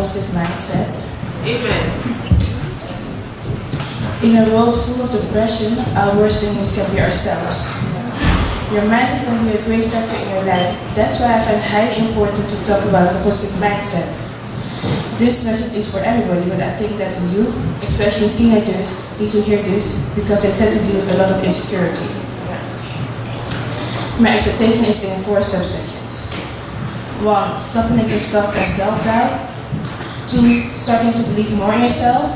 positive mindset. Amen. In a world full of depression, our worst enemies can be ourselves. Your mindset can be a great factor in your life. That's why I find it highly important to talk about a positive mindset. This message is for everybody, but I think that the youth, especially teenagers, need to hear this because they tend to deal with a lot of insecurity. My exhortation is in 4 subsections. 1. Stopping negative thoughts and self-doubt. 2. Starting to believe more in yourself.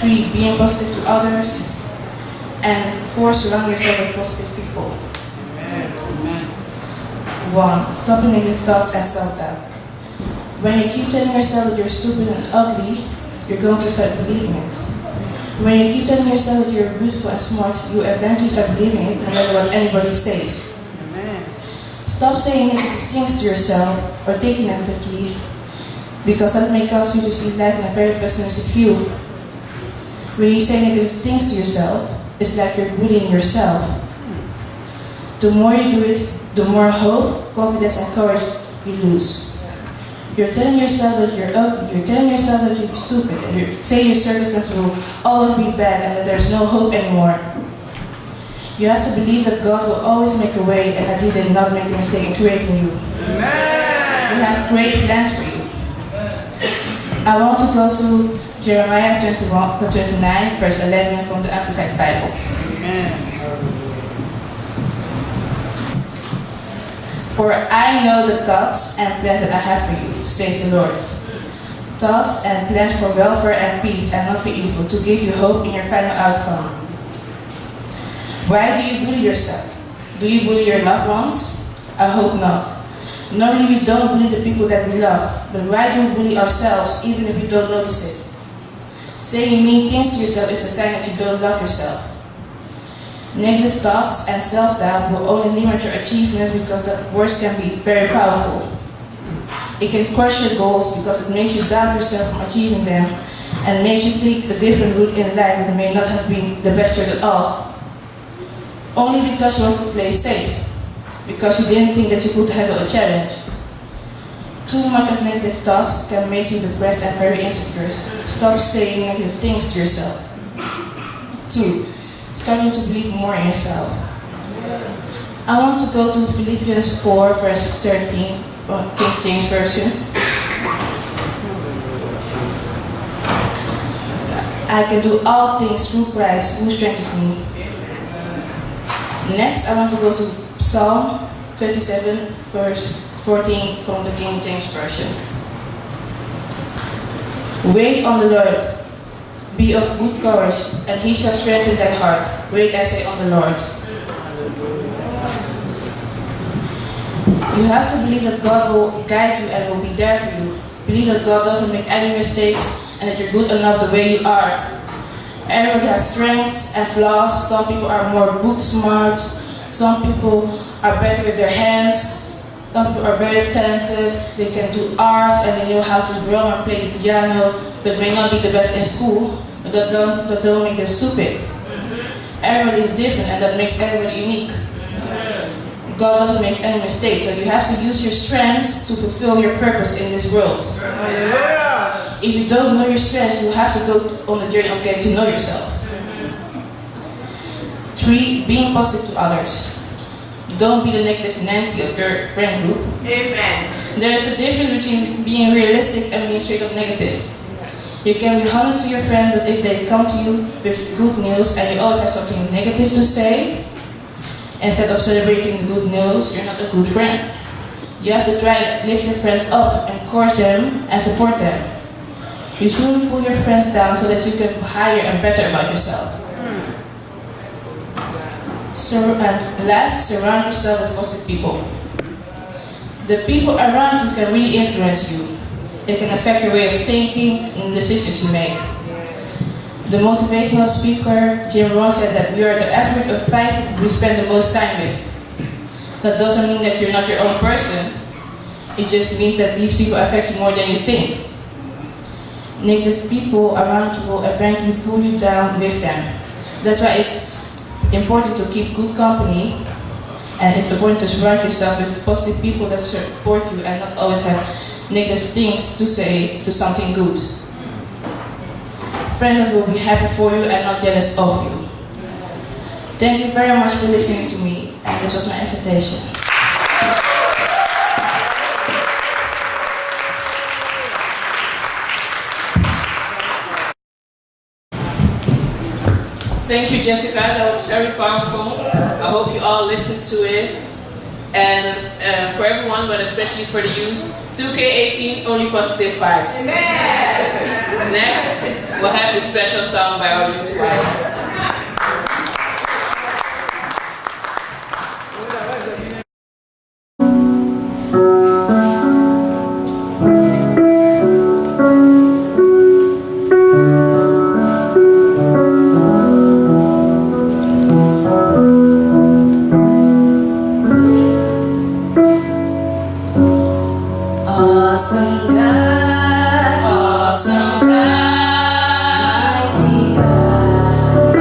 3. Being positive to others. And 4. Surround yourself with positive people. 1. Stopping negative thoughts and self-doubt. When you keep telling yourself that you're stupid and ugly, you're going to start believing it. When you keep telling yourself that you're beautiful and smart, you eventually start believing it no matter what anybody says. Stop saying negative things to yourself or thinking negatively, because that may cause you to see life in a very pessimistic view. When you say negative things to yourself, it's like you're bullying yourself. The more you do it, the more hope, confidence, and courage you lose. You're telling yourself that you're ugly, you're telling yourself that you're stupid, and you're saying your circumstances will always be bad and that there's no hope anymore. You have to believe that God will always make a way and that He did not make a mistake in creating you. Amen. He has great plans for you. I want to go to Jeremiah 29, verse 11 from the Amplified Bible. Amen. For I know the thoughts and plans that I have for you, says the Lord. Thoughts and plans for welfare and peace and not for evil, to give you hope in your final outcome. Why do you bully yourself? Do you bully your loved ones? I hope not. Normally we don't bully the people that we love, but why do we bully ourselves even if we don't notice it? Saying mean things to yourself is a sign that you don't love yourself. Negative thoughts and self-doubt will only limit your achievements because that words can be very powerful. It can crush your goals because it makes you doubt yourself from achieving them and makes you take a different route in life that may not have been the best choice at all. Only because you want to play safe, because you didn't think that you could handle a challenge. Too much of negative thoughts can make you depressed and very insecure. Stop saying negative things to yourself. 2. Starting to believe more in yourself. I want to go to Philippians 4, verse 13, King James Version. I can do all things through Christ who strengthens me. Next, I want to go to Psalm 37, verse 14 from the King James Version. Wait on the Lord. Be of good courage, and He shall strengthen thy heart. Wait, I say, on the Lord. You have to believe that God will guide you and will be there for you. Believe that God doesn't make any mistakes and that you're good enough the way you are. Everybody has strengths and flaws. Some people are more book smart. Some people are better with their hands. Some people are very talented. They can do arts and they know how to drum and play the piano, but may not be the best in school. But that don't make them stupid. Everybody is different and that makes everybody unique. God doesn't make any mistakes, so you have to use your strengths to fulfill your purpose in this world. If you don't know your strengths, you have to go on the journey of getting to know yourself. 3. Being positive to others. Don't be the negative Nancy of your friend group. Amen. There is a difference between being realistic and being straight up negative. You can be honest to your friends, but if they come to you with good news and you always have something negative to say, instead of celebrating the good news, you're not a good friend. You have to try to lift your friends up, encourage them, and support them. You shouldn't pull your friends down so that you can feel higher and better about yourself. And last, surround yourself with positive people. The people around you can really influence you. It can affect your way of thinking and the decisions you make. The motivational speaker, Jim Rohn, said that we are the average of 5 people we spend the most time with. That doesn't mean that you're not your own person. It just means that these people affect you more than you think. Negative people around you will eventually pull you down with them. That's why it's important to keep good company, and it's important to surround yourself with positive people that support you and not always have negative things to say to something good. Friends that will be happy for you and not jealous of you. Thank you very much for listening to me, and this was my exhortation. Thank you, Jessica. That was very powerful. I hope you all listened to it. And for everyone, but especially for the youth, 2K18, only positive vibes. Amen. Next, we'll have this special song by our youth wife. Awesome God, mighty God,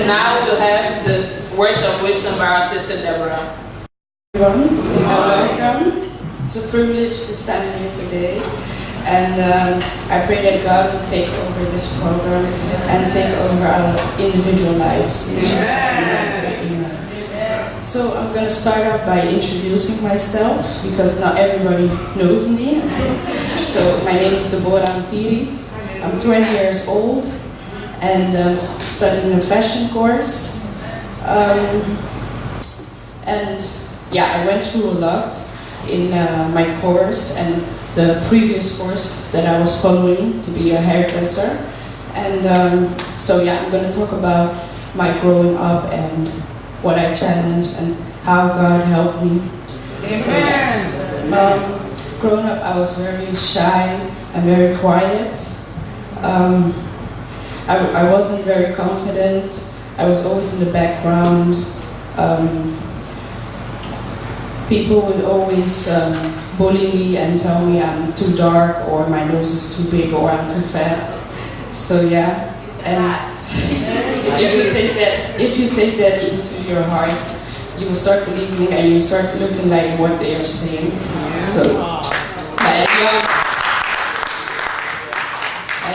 Now we'll have the words of wisdom by our sister Deborah. Everyone, welcome. It's a privilege to stand here today, and I pray that God will take over this program and take over our individual lives. Amen. So I'm going to start off by introducing myself because not everybody knows me, I think. So my name is Deborah Antiri. I'm 20 years old and studying a fashion course. And yeah, I went through a lot in my course and the previous course that I was following to be a hairdresser. And so yeah, I'm going to talk about my growing up and what I challenged and how God helped me. So, growing up, I was very shy and very quiet. I wasn't very confident. I was always in the background. People would always bully me and tell me I'm too dark or my nose is too big or I'm too fat. So yeah, and if you take that into your heart, you will start believing and you start looking like what they are saying. So at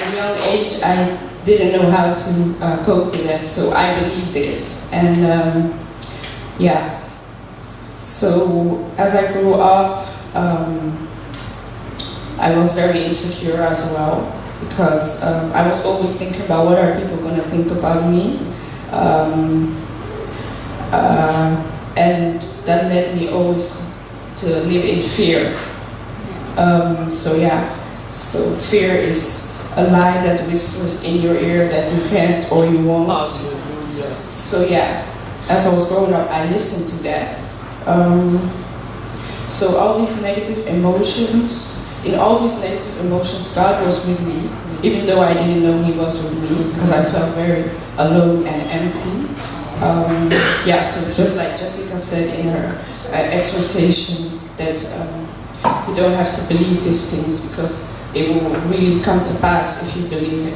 a young age, I didn't know how to cope with that, so I believed it. And yeah, so as I grew up, I was very insecure as well because I was always thinking about what are people going to think about me. And that led me always to live in fear. So yeah, so fear is a lie that whispers in your ear that you can't or you won't. So yeah, as I was growing up, I listened to that. So all these negative emotions, in all these negative emotions, God was with me, even though I didn't know He was with me, because I felt very alone and empty. Yeah, so just like Jessica said in her exhortation, that you don't have to believe these things because it will really come to pass if you believe it.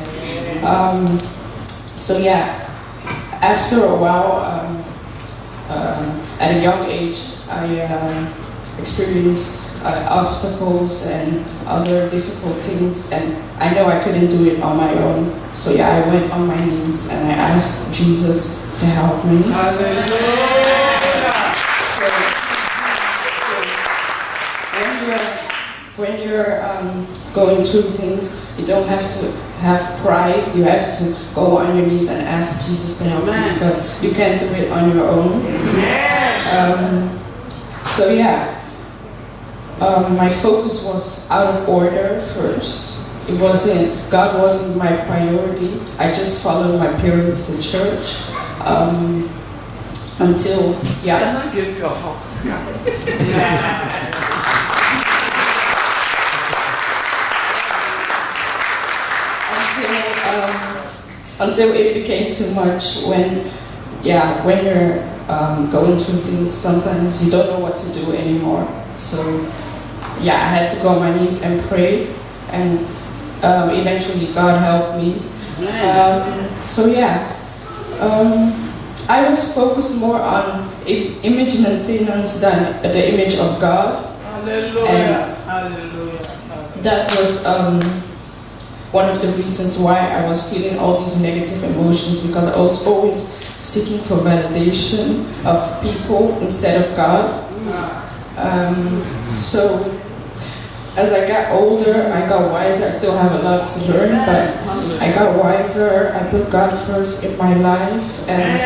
So yeah, after a while, at a young age, I experienced obstacles and other difficult things, and I know I couldn't do it on my own. So yeah, I went on my knees and I asked Jesus to help me. So when you're going through things, you don't have to have pride. You have to go on your knees and ask Jesus to help you because you can't do it on your own. So yeah, my focus was out of order first. God wasn't my priority. I just followed my parents to church until, yeah. Until it became too much when you're going through things, sometimes you don't know what to do anymore. So yeah, I had to go on my knees and pray, and eventually God helped me. So yeah, I was focused more on image maintenance than the image of God. And that was one of the reasons why I was feeling all these negative emotions, because I was always seeking for validation of people instead of God. So as I got older, I got wiser. I still have a lot to learn, but I got wiser. I put God first in my life, and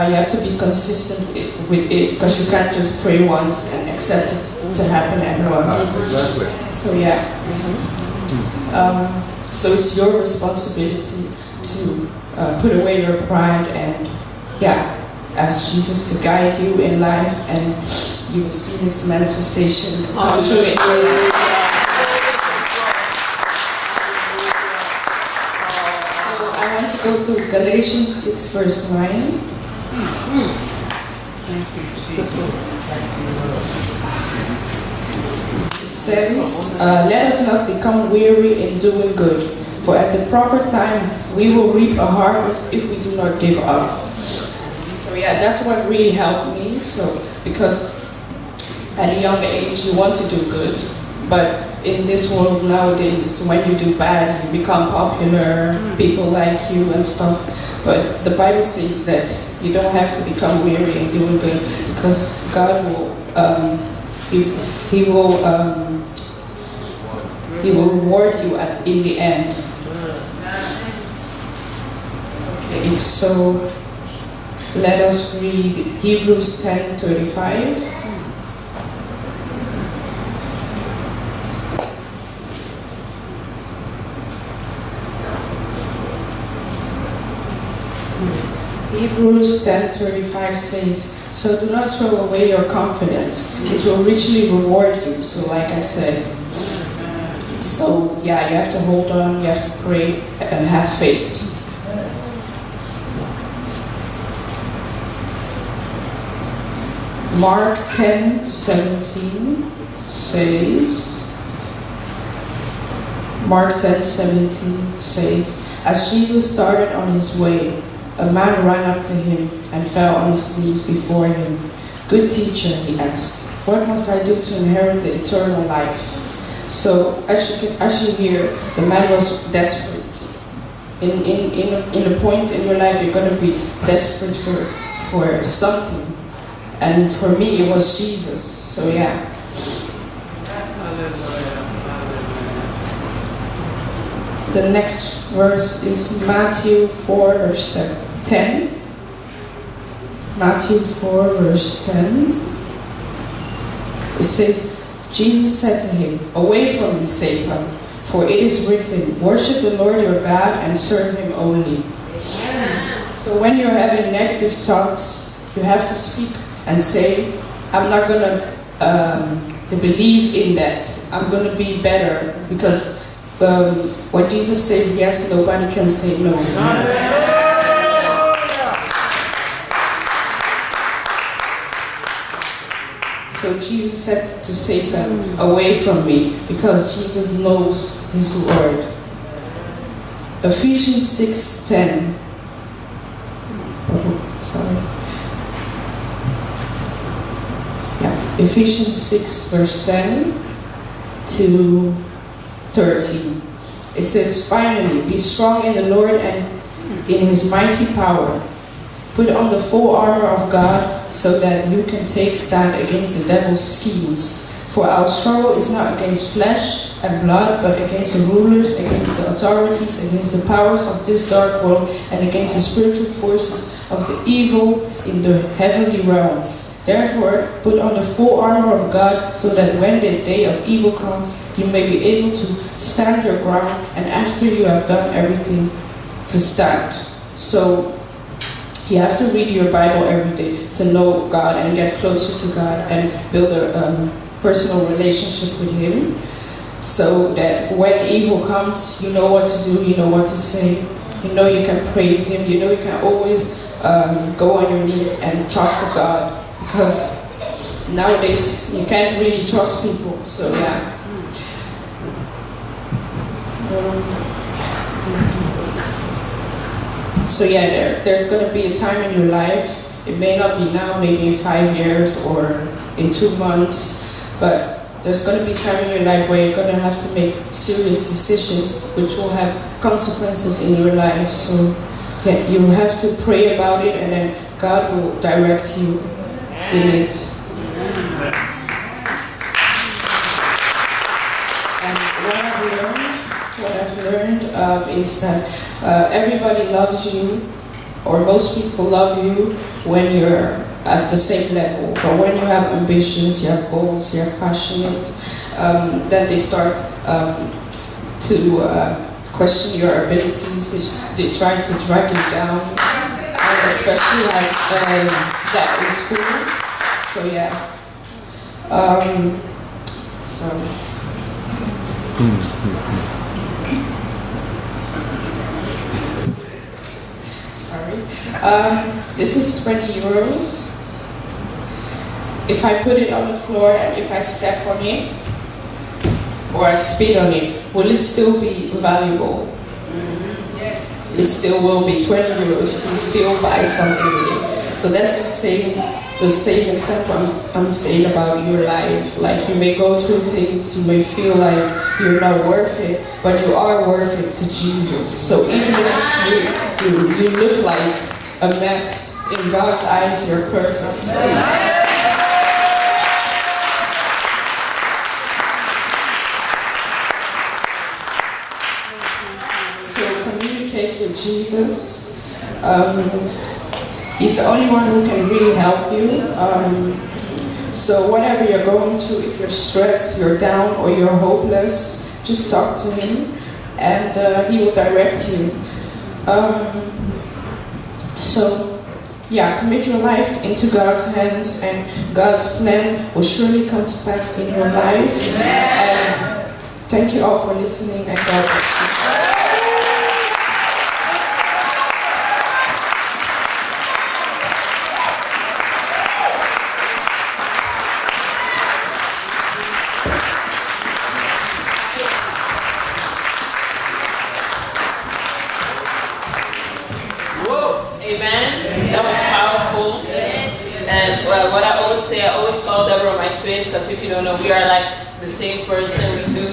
you have to be consistent with it, because you can't just pray once and accept it to happen at once. Exactly. So yeah, so it's your responsibility to put away your pride and ask Jesus to guide you in life, and you will see His manifestation come through in your life. So I want to go to Galatians 6 verse 9. It says, let us not become weary in doing good, For at the proper time, we will reap a harvest if we do not give up. So yeah, that's what really helped me. So because at a young age, you want to do good, but in this world nowadays, when you do bad, you become popular, people like you and stuff. But the Bible says that you don't have to become weary in doing good, because God will, He will reward you in the end. Okay, so let us read Hebrews 10:35. Hebrews 10:35 says, "So do not throw away your confidence. It will richly reward you." So like I said, so yeah, you have to hold on, you have to pray and have faith. Mark 10:17 says, "As Jesus started on his way, a man ran up to him and fell on his knees before him. 'Good teacher,' he asked, 'what must I do to inherit the eternal life?'" So as you hear, the man was desperate. In a point in your life, you're going to be desperate for something. And for me, it was Jesus. So yeah. The next verse is Matthew 4 verse 10. Matthew 4 verse 10. It says, "Jesus said to him, 'Away from me, Satan, for it is written, worship the Lord your God and serve him only.'" So when you're having negative thoughts, you have to speak and say, "I'm not going to believe in that. I'm going to be better," because when Jesus says yes, nobody can say no. So Jesus said to Satan, "Away from me," because Jesus knows his word. Ephesians 6:10. Ephesians 6 verse 10 to 13. It says, "Finally, be strong in the Lord and in his mighty power. Put on the full armor of God so that you can take stand against the devil's schemes. For our struggle is not against flesh and blood, but against the rulers, against the authorities, against the powers of this dark world, and against the spiritual forces of the evil in the heavenly realms. Therefore, put on the full armor of God, so that when the day of evil comes, you may be able to stand your ground, and after you have done everything, to stand." So you have to read your Bible every day to know God and get closer to God and build a personal relationship with him, so that when evil comes, you know what to do, you know what to say, you know you can praise him, you know you can always go on your knees and talk to God, because nowadays you can't really trust people. So yeah. So yeah, there's going to be a time in your life. It may not be now, maybe in 5 years or in 2 months, but there's going to be a time in your life where you're going to have to make serious decisions which will have consequences in your life. So yeah, you have to pray about it, and then God will direct you in it. And what I've learned is that everybody loves you, or most people love you when you're at the same level. But when you have ambitions, you have goals, you're passionate, then they start to question your abilities. They try to drag you down, and especially like that in school. So yeah. Sorry. This is 20 euros. If I put it on the floor and if I step on it or I spit on it, will it still be valuable? It still will be 20 euros. You can still buy something with it. So that's the same example I'm saying about your life. Like, you may go through things, you may feel like you're not worth it, but you are worth it to Jesus. So even if you look like a mess, in God's eyes you're perfect. So communicate with Jesus. He's the only one who can really help you. So whatever you're going through, if you're stressed, you're down, or you're hopeless, just talk to him, and he will direct you. Commit your life into God's hands, and God's plan will surely come to pass in your life. And thank you all for listening, and God bless you. Amen. That was powerful. And what I always say, I always call Deborah my twin, because if you don't know, we are like the same person. We do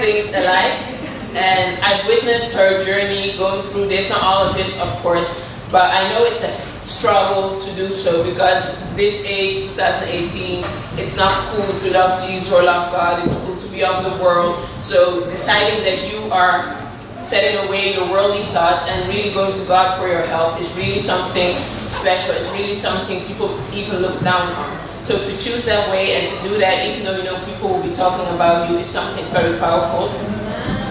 things alike. And I've witnessed her journey going through this, not all of it, of course, but I know it's a struggle to do so, because this age, 2018, it's not cool to love Jesus or love God. It's cool to be of the world. So deciding that you are setting away your worldly thoughts and really going to God for your help is really something special. It's really something people even look down on. So to choose that way and to do that, even though you know people will be talking about you, is something very powerful.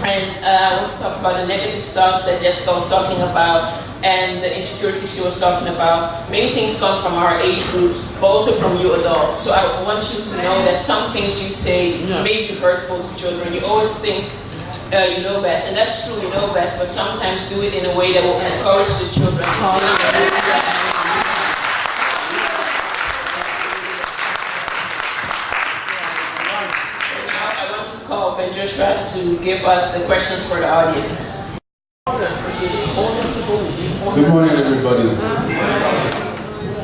And I want to talk about the negative thoughts that Jessica was talking about, and the insecurities she was talking about. Many things come from our age groups, but also from you adults. So I want you to know that some things you say may be hurtful to children. You always think you know best, and that's true, you know best, but sometimes do it in a way that will encourage the children. Now I want to call Ben Joshua to give us the questions for the audience. Good morning, everybody.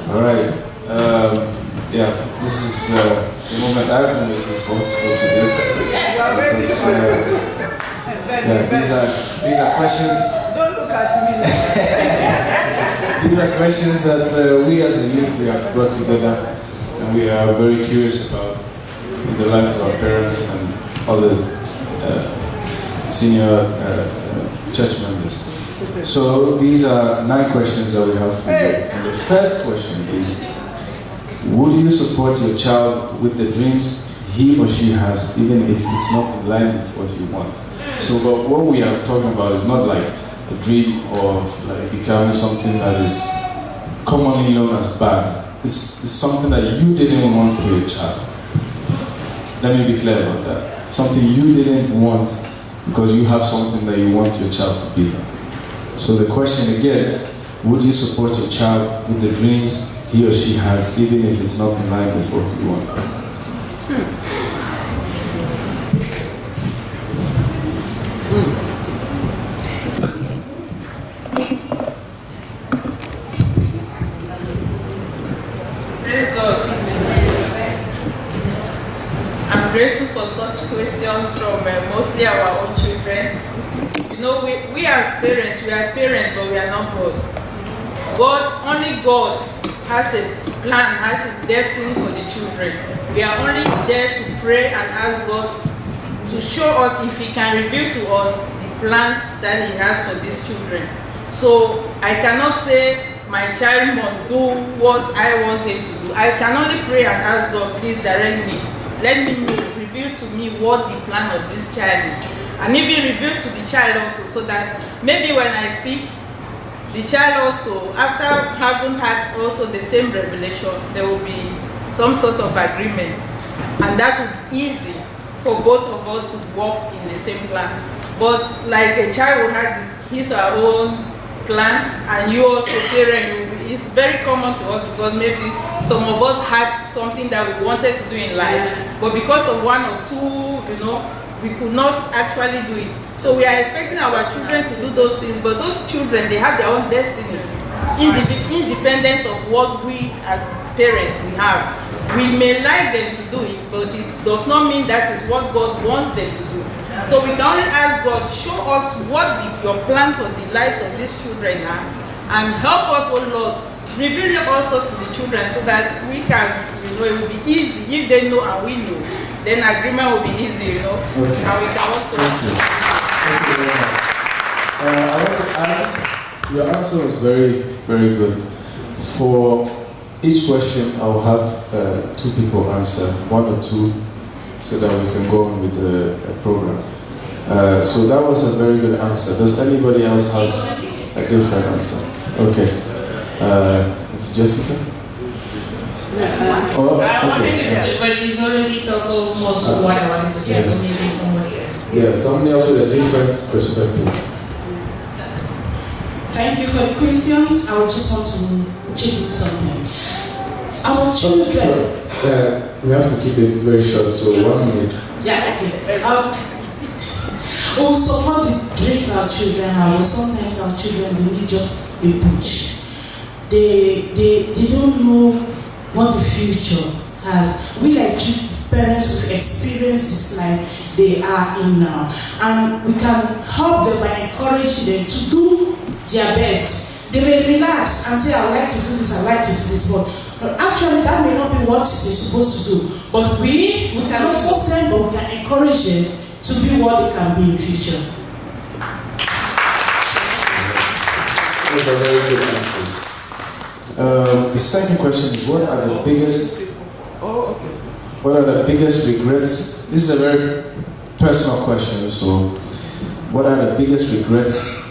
All right. This is the moment I've been waiting for today. Because, these are questions. Don't look at me. These are questions that we as a youth we have brought together, and we are very curious about in the lives of our parents and all the senior church members. So these are 9 questions that we have for you. And the first question is, would you support your child with the dreams he or she has, even if it's not in line with what you want? So but what we are talking about is not like a dream of like becoming something that is commonly known as bad. It's something that you didn't want for your child. Let me be clear about that. Something you didn't want because you have something that you want your child to be. So the question again, would you support your child with the dreams he or she has, even if it's not in line with what you want? Praise God. I'm grateful for such questions from mostly our own children. You know, we as parents, we are parents, but we are not God. Only God has a plan, has a destiny for the children. We are only there to pray and ask God to show us if He can reveal to us the plan that He has for these children. So I cannot say my child must do what I want him to do. I can only pray and ask God, please direct me. Let me know, reveal to me what the plan of this child is. And even reveal to the child also, so that maybe when I speak, the child also, after having had also the same revelation, there will be some sort of agreement. And that would be easy for both of us to work in the same plan. But like a child who has his or her own plans, and you also parent, it's very common to us because maybe some of us had something that we wanted to do in life, but because of one or two, we could not actually do it. So we are expecting our children to do those things, but those children, they have their own destinies, independent of what we as parents we have. We may like them to do it, but it does not mean that is what God wants them to do. So we can only ask God, show us what your plan for the lives of these children are, and help us, oh Lord, reveal it also to the children so that we can, it will be easy. If they know and we know, then agreement will be easy, Okay. And we can also. Thank you very much. I want to add, your answer was very, very good. For each question, I will have 2 people answer, 1 or 2, so that we can go on with the program. So that was a very good answer. Does anybody else have a different answer? Okay. It's Jessica? Oh, I wanted okay. to say, but she's already talked almost what I wanted to say, so maybe somebody else. Yeah, somebody else with a different perspective. Thank you for the questions. I would just want to check with something. Our children. We have to keep it very short, so 1 minute. Yeah, okay. We support the dreams our children have, but sometimes our children, they need just a push. They don't know what the future has. We like parents with experience this life they are in now, and we can help them by encouraging them to do their best. They may relax and say, I would like to do this, I would like to do this, but actually that may not be what they're supposed to do. But we cannot force them, but we can encourage them to be what they can be in the future. Those are very good answers. The second question is, what are the biggest regrets? This is a very personal question, so what are the biggest regrets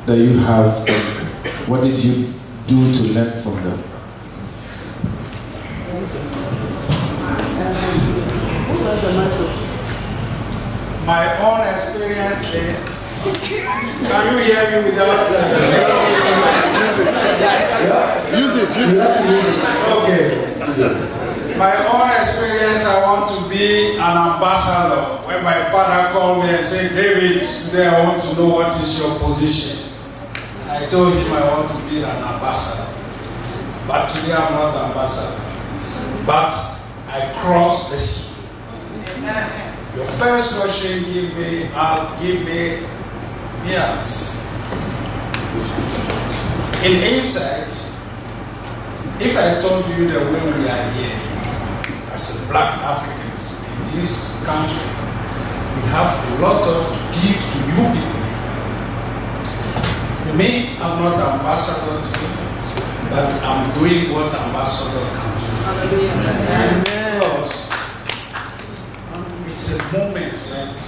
that you have, and what did you do to learn from them? My own experience is, can you hear me without use it. Okay. My own experience, I want to be an ambassador. When my father called me and said, David, today I want to know what is your position. I told him I want to be an ambassador. But today I'm not an ambassador. But I crossed the sea. Your first question give me yes. In insight, if I told you the way we are here as Black Africans in this country, we have a lot of to give to you people. Me, I'm not an ambassador today, but I'm doing what ambassador can do. Because it's a moment, like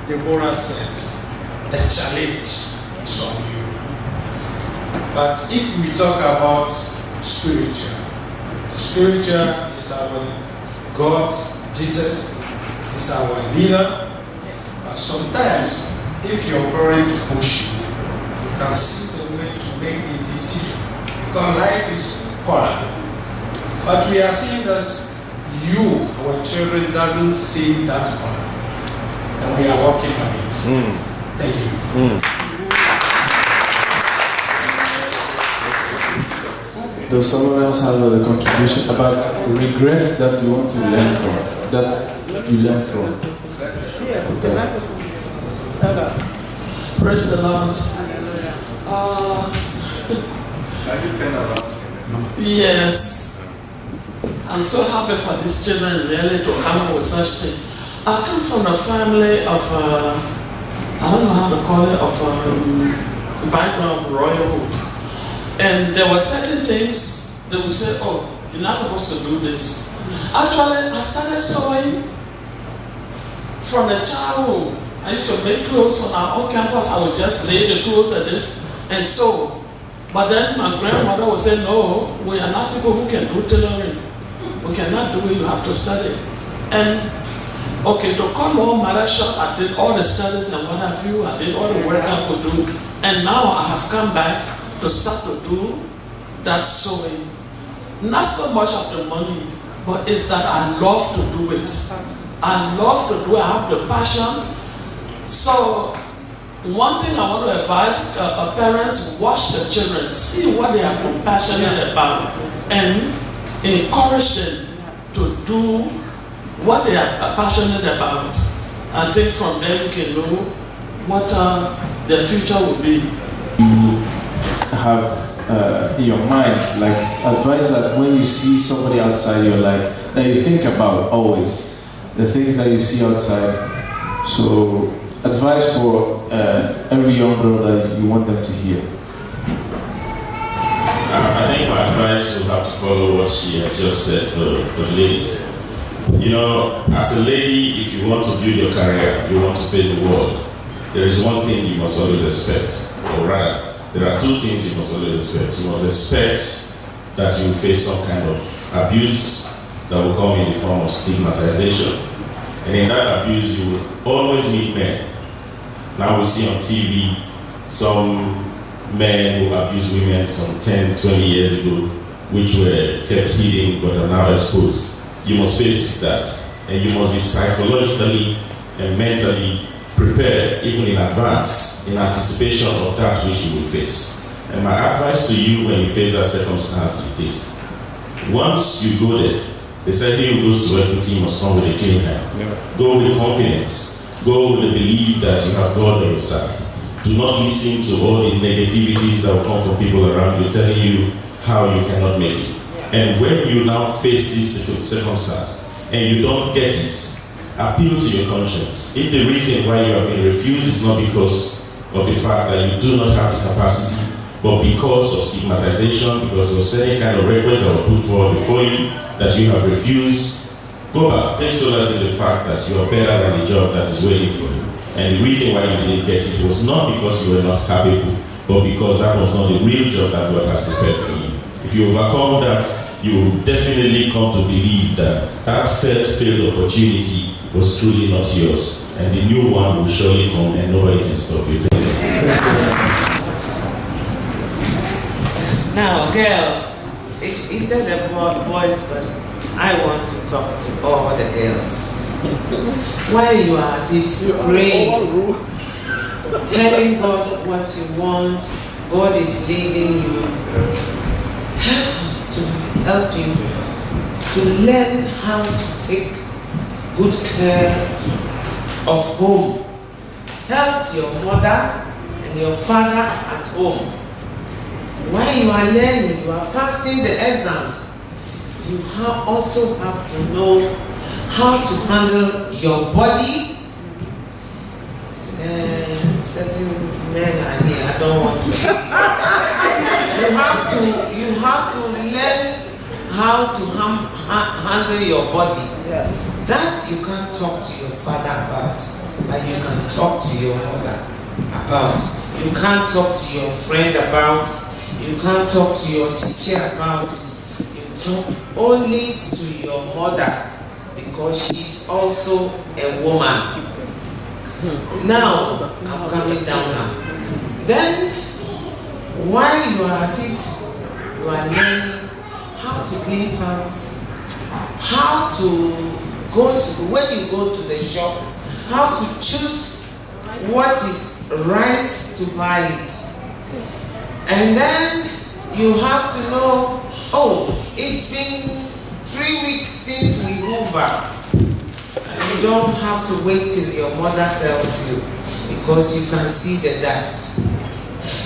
Deborah said, the challenge is on you. But if we talk about spiritual, the spiritual is our God, Jesus is our leader. But sometimes, if your parents push you, you can see the way to make a decision. Because life is polar. But we are seeing that you, our children, doesn't see that polar. And we are working on it. Thank you. Does someone else have a contribution about regrets that you want to learn from? That you learn from? Okay. Praise the Lord. Yes. I'm so happy for these children really to come up with such thing. I come from a family of, I don't know how to call it, of background of royalhood. And there were certain things that we said, oh, you're not supposed to do this. Actually, I started sewing from the childhood. I used to make clothes on our own campus. I would just lay the clothes at this and sew. But then my grandmother would say, no, we are not people who can do tailoring. We cannot do it, you have to study. And okay, to come home, mother shop, I did all the studies and what have you, I did all the work I could do. And now I have come back to start to do that sewing. Not so much of the money, but it's that I love to do it. I love to do, I have the passion. So one thing I want to advise parents, watch the children, see what they are passionate about, and encourage them to do what they are passionate about. I think from there you can know what their future will be. Have in your mind, like, advice that when you see somebody outside, you're like, that you think about always, the things that you see outside. So, advice for every young girl that you want them to hear. I think my advice will have to follow what she has just said for the ladies. You know, as a lady, if you want to build your career, you want to face the world, there is one thing you must always expect, or rather, there are two things you must always expect. You must expect that you will face some kind of abuse that will come in the form of stigmatization. And in that abuse, you will always meet men. Now we see on TV some men who abused women some 10, 20 years ago, which were kept hidden but are now exposed. You must face that, and you must be psychologically and mentally prepared, even in advance, in anticipation of that which you will face. And my advice to you when you face that circumstance is this: once you go there, they say he who goes to equity must come with a clean hand. Go with confidence. Go with the belief that you have God on your side. Do not listen to all the negativities that will come from people around you telling you how you cannot make it. And when you now face this circumstance and you don't get it, appeal to your conscience. If the reason why you have been refused is not because of the fact that you do not have the capacity, but because of stigmatization, because of certain kind of requests that were put forward before you that you have refused, go back. Take solace in the fact that you are better than the job that is waiting for you. And the reason why you didn't get it was not because you were not capable, but because that was not the real job that God has prepared for you. If you overcome that, you will definitely come to believe that that first failed opportunity was truly not yours, and the new one will surely come and nobody can stop you. Thank you. Now, girls, he said the boys, but I want to talk to all the girls. While you are at it, praying, telling God what you want, God is leading you. Tell Him to help you to learn how to take good care of home. Help your mother and your father at home. While you are learning, you are passing the exams, you also have to know how to handle your body. Certain men are here, I don't want to say. You have to learn how to handle your body. Yeah. That you can't talk to your father about, but you can talk to your mother about. You can't talk to your friend about. You can't talk to your teacher about it. You talk only to your mother because she's also a woman. Now, I'm coming down now. Then, while you are at it, you are learning how to clean pants, how to go to, when you go to the shop, how to choose what is right to buy it. And then you have to know, oh, it's been 3 weeks since we moved back. You don't have to wait till your mother tells you, because you can see the dust.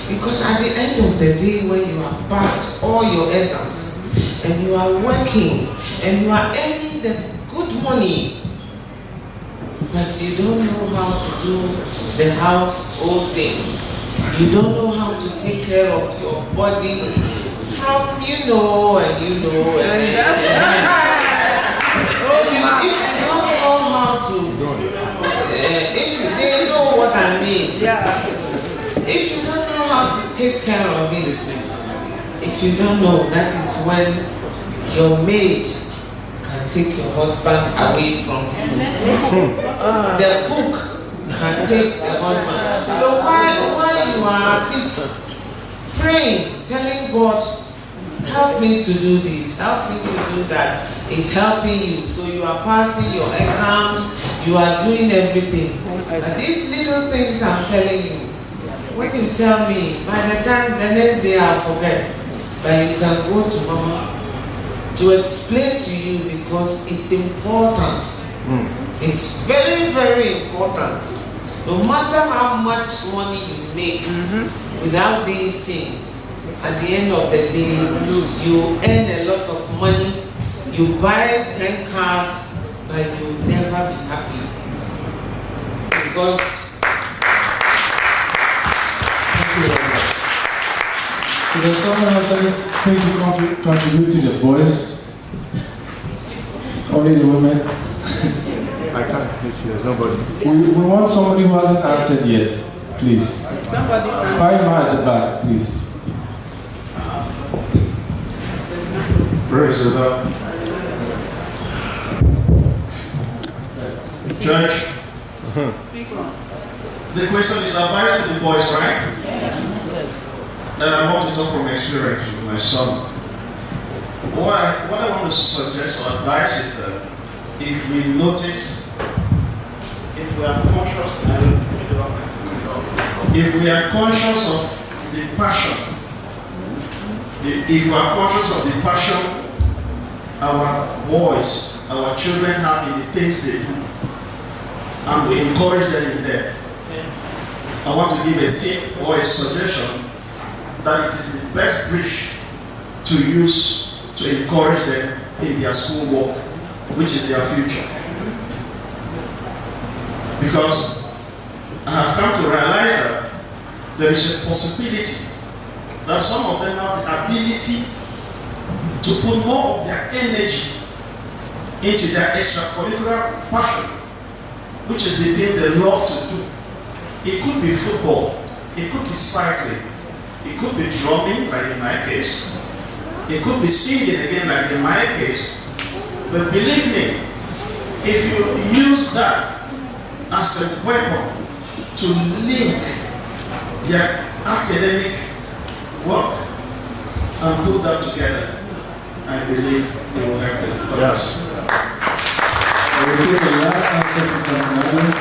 Because at the end of the day, when you have passed all your exams and you are working and you are earning the good money, but you don't know how to do the household things, you don't know how to take care of your body from if you don't know how to, they know what I mean. Yeah. If you don't know how to take care of it, if you don't know, that is when your maid can take your husband away from you. The cook can take the husband. So while you are at it, praying, telling God help me to do this, help me to do that. It's helping you. So you are passing your exams, you are doing everything. And these little things I'm telling you, when you tell me, by the time the next day I'll forget. But you can go to Mama to explain to you because it's important. It's very, very important. No matter how much money you make, without these things, at the end of the day, you earn a lot of money, you buy 10 cars, but you'll never be happy. Because so does someone else anything to contribute to the boys? Only the women? I can't if there's nobody. We want somebody who hasn't answered yet, please. Somebody. Find her at the back, please. Praise the Lord. Church, the question is advice to the boys, right? Yes. And I want to talk from experience with my son. What I want to suggest or advise is that if we notice, if we are conscious of the passion, if we are conscious of the passion our boys, our children have in the things they do, and we encourage them in them, I want to give a tip or a suggestion that it is the best bridge to use to encourage them in their schoolwork, which is their future. Because I have come to realize that there is a possibility that some of them have the ability to put more of their energy into their extracurricular passion, which is the thing they love to do. It could be football, it could be cycling, it could be drumming, like in my case, it could be singing again, like in my case. But believe me, if you use that as a weapon to link their academic work and put that together, I believe it will help them. Yes. I will take the last answer from Tanzania.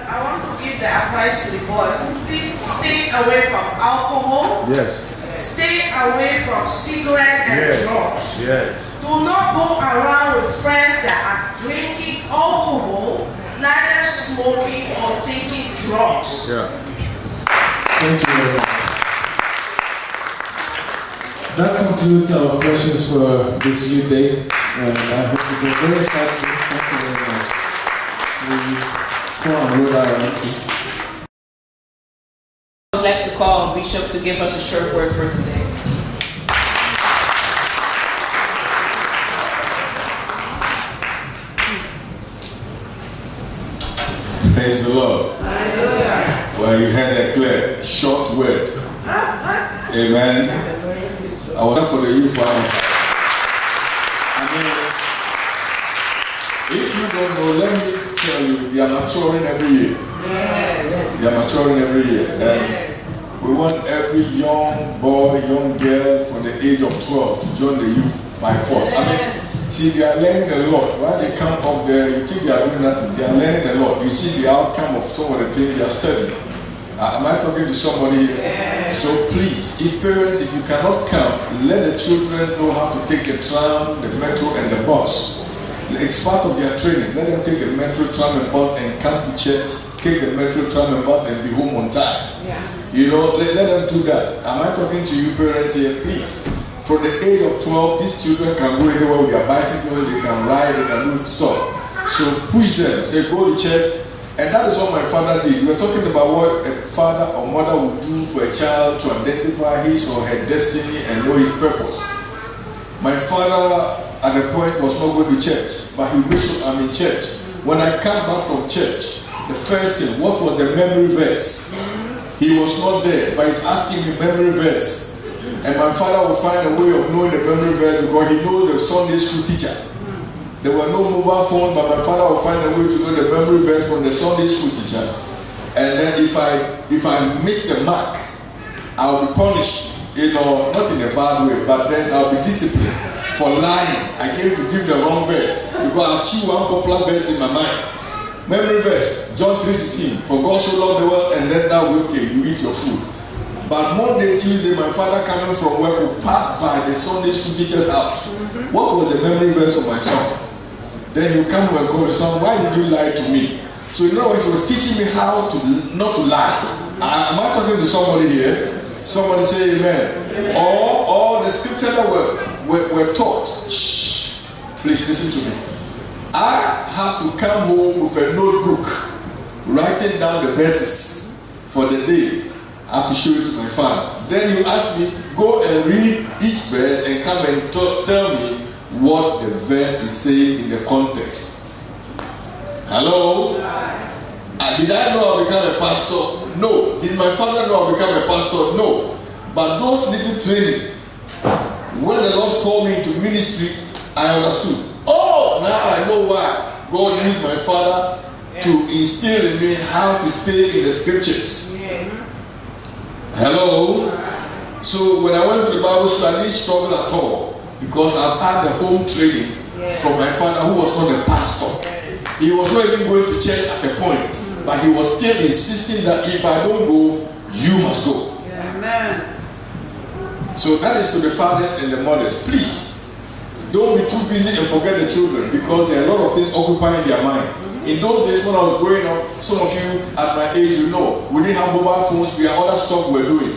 I want to give the advice to the boys. Please stay away from alcohol. Yes. Stay away from cigarettes and drugs. Yes. Do not go around with friends that are drinking alcohol, neither smoking or taking drugs. Yeah. Thank you very much. That concludes our questions for this new day. And I hope it was very insightful. Thank you very much. We go on Rhode Island. I would like to call on Bishop to give us a short word for today. Praise the Lord. Well, you had a clear, short word. Amen. I was for the youth. I mean, if you don't know, let me tell you, they are maturing every year. They are maturing every year. And we want every young boy, young girl from the age of 12 to join the youth by force. I mean, see, they are learning a lot. While they come up there, you think they are doing nothing. They are learning a lot. You see the outcome of some of the things they are studying. Am I talking to somebody here? So please, if parents, if you cannot come, let the children know how to take the tram, the metro, and the bus. It's part of their training. Let them take the metro, tram, and bus and come to church, take the metro, tram, and bus, and be home on time. You know, let them do that. Am I talking to you parents here? Please. From the age of 12, these children can go anywhere with their bicycle, they can ride, they can do stuff. So push them, say go to church. And that is what my father did. We were talking about what a father or mother would do for a child to identify his or her destiny and know his purpose. My father at a point was not going to church, but he wished I'm in church. When I came back from church, the first thing, what was the memory verse? He was not there, but he's asking me memory verse. And my father will find a way of knowing the memory verse because he knows the Sunday school teacher. There were no mobile phones, but my father will find a way to know the memory verse from the Sunday school teacher. And then if I miss the mark, I'll be punished. not in a bad way, but then I'll be disciplined for lying. I came to give the wrong verse because I've chewed one popular verse in my mind. Memory verse, John 3:16. For God so loved the world, and then that way, okay, you eat your food. But Monday, Tuesday, my father coming from work will pass by the Sunday school teacher's house. What was the memory verse of my son? Then he'll come and call his son, why did you lie to me? So in other words, he was teaching me how to not to lie. Am I talking to somebody here? Somebody say amen. Or the scripture that were taught. Shh. Please listen to me. I have to come home with a notebook, writing down the verses for the day. I have to show it to my father. Then you ask me, go and read each verse and come and tell me what the verse is saying in the context. Hello? Did I know I'll become a pastor? No. Did my father know I'll become a pastor? No. But those little training, when the Lord called me into ministry, I understood. Oh, now I know why God used my father to instill in me how to stay in the scriptures. Hello? So when I went to the Bible school, I didn't struggle at all because I've had the home training from my father who was not a pastor. He was not even going to church at the point, but he was still insisting that if I don't go, you must go. Amen. So that is to the fathers and the mothers. Please, don't be too busy and forget the children because there are a lot of things occupying their mind. In those days when I was growing up, some of you at my age, you know, we didn't have mobile phones, we had other stuff we were doing.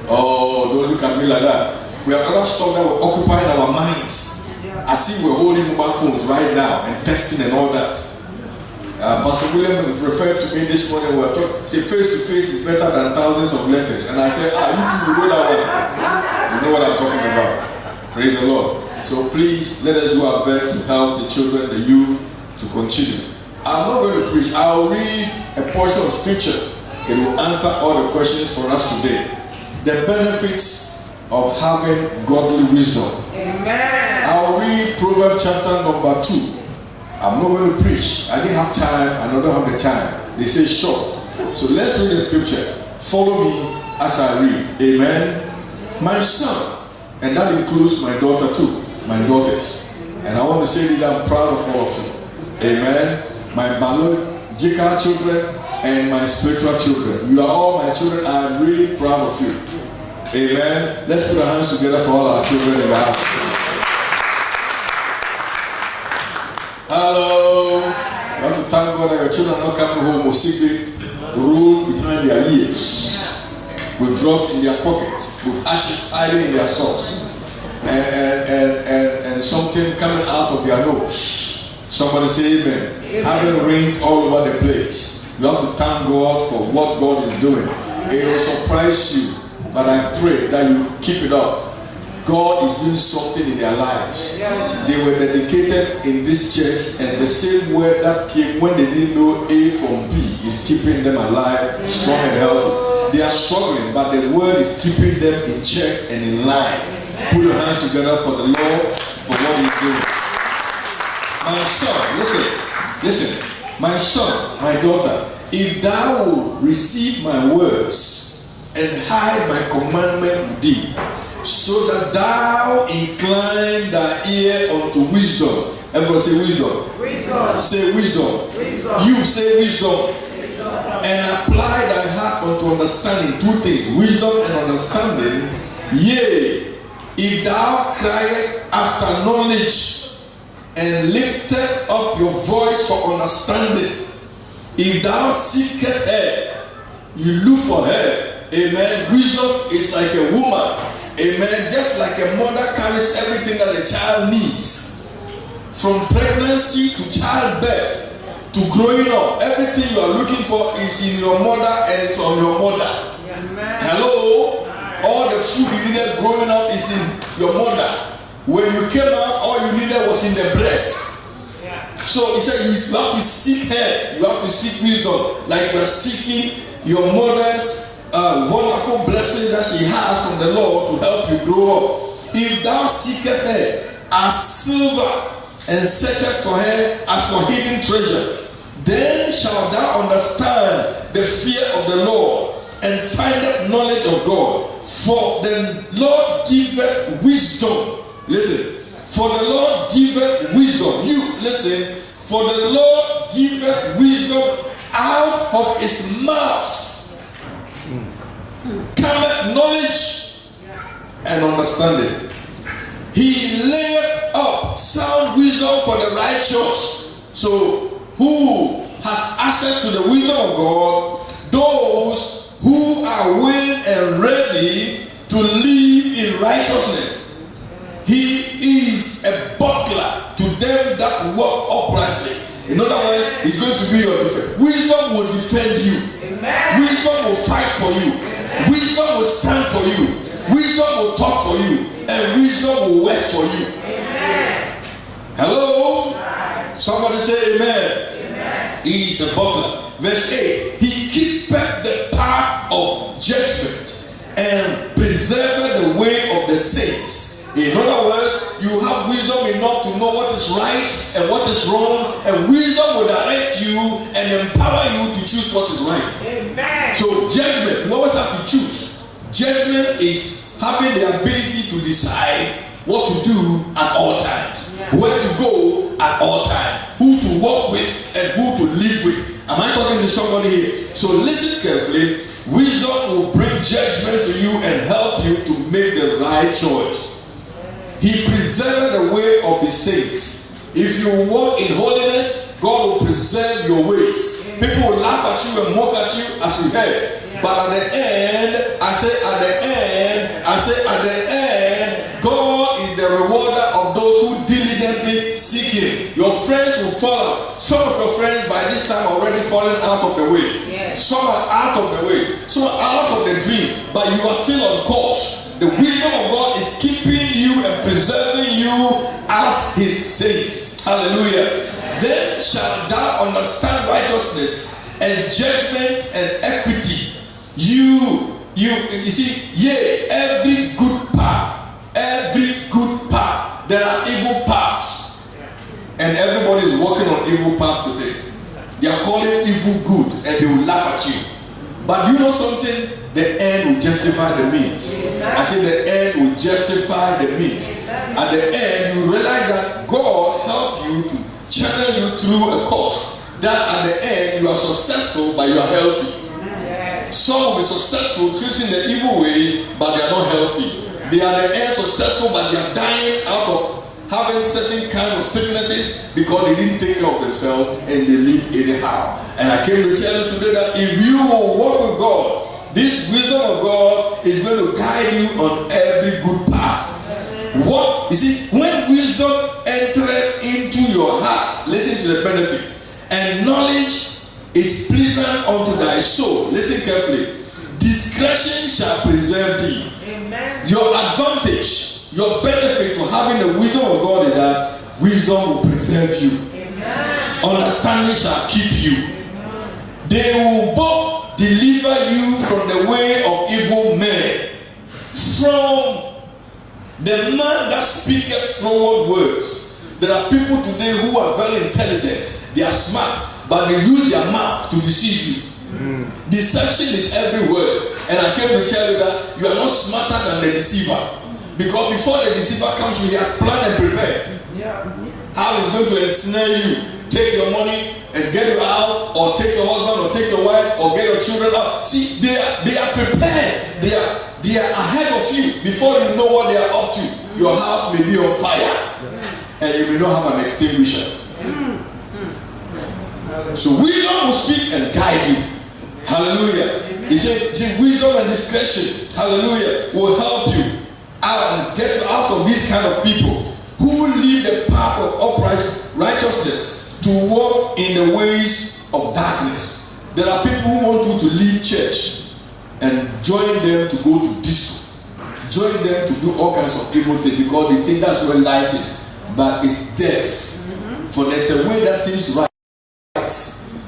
Oh, don't look at me like that. We have other stuff that were occupying our minds. As if we're holding mobile phones right now and texting and all that. Pastor William referred to me this morning. We were talking, say face to face is better than thousands of letters. And I said, you too, you know that one. You know what I'm talking about. Praise the Lord. So please, let us do our best to help the children, the youth, to continue. I'm not going to preach. I'll read a portion of scripture. It will answer all the questions for us today. The benefits of having godly wisdom. Amen. I'll read Proverbs chapter number 2. I'm not going to preach. I didn't have time and I don't have the time. They say short. So let's read the scripture. Follow me as I read. Amen. My son, and that includes my daughter too. My daughters. And I want to say that I'm proud of all of you. Amen. My biological children and my spiritual children. You are all my children. I am really proud of you. Amen. Let's put our hands together for all our children in the house. Hello. You want to thank God that your children are not coming home with secret rule behind their ears, with drugs in their pocket, with ashes hiding in their socks, and something coming out of their nose. Somebody say amen. Having rings all over the place. You have to thank God for what God is doing. It will surprise you, but I pray that you keep it up. God is doing something in their lives. They were dedicated in this church, and the same word that came when they didn't know A from B is keeping them alive, strong and healthy. They are struggling, but the word is keeping them in check and in line. Put your hands together for the Lord, for what He's doing. My son, listen, my son, my daughter, if thou wilt receive my words and hide my commandment with thee, so that thou incline thy ear unto wisdom. Everyone say wisdom. Wisdom. Say wisdom. Wisdom. You say wisdom. And apply thy heart unto understanding. Two things, wisdom and understanding. Yea, if thou criest after knowledge and lifted up your voice for understanding, if thou seekest her, you look for her. Amen. Wisdom is like a woman. Amen. Just like a mother carries everything that a child needs, from pregnancy to childbirth to growing up, everything you are looking for is in your mother and it's on your mother. Amen. Hello. All the food you needed growing up is in your mother. When you came out, all you needed was in the breast. So he said you have to seek her. You have to seek wisdom, like you are seeking your mother's wonderful blessing that she has from the Lord to help you grow up. If thou seekest her as silver and searchest for her as for hidden treasure, then shalt thou understand the fear of the Lord and findeth knowledge of God. For the Lord giveth wisdom. Listen. For the Lord giveth wisdom. You, listen. For the Lord giveth wisdom, out of his mouth cometh knowledge and understanding. He layeth up sound wisdom for the righteous. So who has access to the wisdom of God? Those who are willing and ready to live in righteousness. He is a buckler to them that walk uprightly. In other words, he's going to be your defense. Wisdom will defend you. Amen. Wisdom will fight for you. Amen. Wisdom will stand for you. Wisdom will talk for you. And wisdom will work for you. Amen. Hello? Somebody say amen. Amen. He is a buckler. Verse 8. He keepeth the path of judgment and preserveth the way of the saints. In other words, you have wisdom enough to know what is right and what is wrong, and wisdom will direct you and empower you to choose what is right. Amen. So judgment, you always have to choose. Judgment is having the ability to decide what to do at all times, where to go at all times, who to walk with and who to live with. Am I talking to somebody here? So listen carefully. Wisdom will bring judgment to you and help you to make the right choice. He preserved the way of his saints. If you walk in holiness, God will preserve your ways. People will laugh at you and mock at you as you heard. But at the end, I say at the end, God is the rewarder of those who diligently seek him. Your friends will follow. Some of your friends by this time are already fallen out of the way. Some are out of the way. Some are out of the dream. But you are still on course. The wisdom of God is keeping you and preserving you as his saint. Hallelujah. Then shalt thou understand righteousness and judgment and equity. You see, yea, every good path. There are evil paths. And everybody is walking on evil paths today. They are calling evil good and they will laugh at you. But you know something? The end will justify the means. I say the end will justify the means. At the end, you realize that God helped you to channel you through a course. That at the end, you are successful, but you are healthy. Some will be successful choosing the evil way, but they are not healthy. They are the end successful, but they are dying out of having certain kind of sicknesses because they didn't take care of themselves and they live anyhow. And I came to tell you today that if you will walk with God, this wisdom of God is going to guide you on every good path. What you see, when wisdom enters into your heart, listen to the benefit, and knowledge is pleasant unto thy soul. Listen carefully. Discretion shall preserve thee. Amen. Your advantage, your benefit for having the wisdom of God is that wisdom will preserve you. Amen. Understanding shall keep you. Amen. They will both deliver you from the way of evil men, from the man that speaketh forward words. There are people today who are very intelligent, they are smart, but they use their mouth to deceive you. Deception is everywhere. And I came to tell you that you are not smarter than the deceiver. Because before the deceiver comes, he has planned and prepared. How he's going to ensnare you, take your money and get you out, or take your husband, or take your wife, or get your children out. See, they are prepared. They are ahead of you. Before you know what they are up to, your house may be on fire, and you may not have an extinguisher. So wisdom will speak and guide you. Hallelujah. He said, wisdom and discretion, hallelujah, will help you out and get you out of these kind of people who lead the path of upright righteousness to walk in the ways of darkness. There are people who want you to leave church and join them to go to disco, join them to do all kinds of evil things because they think that's where life is, but it's death. For there's a way that seems right.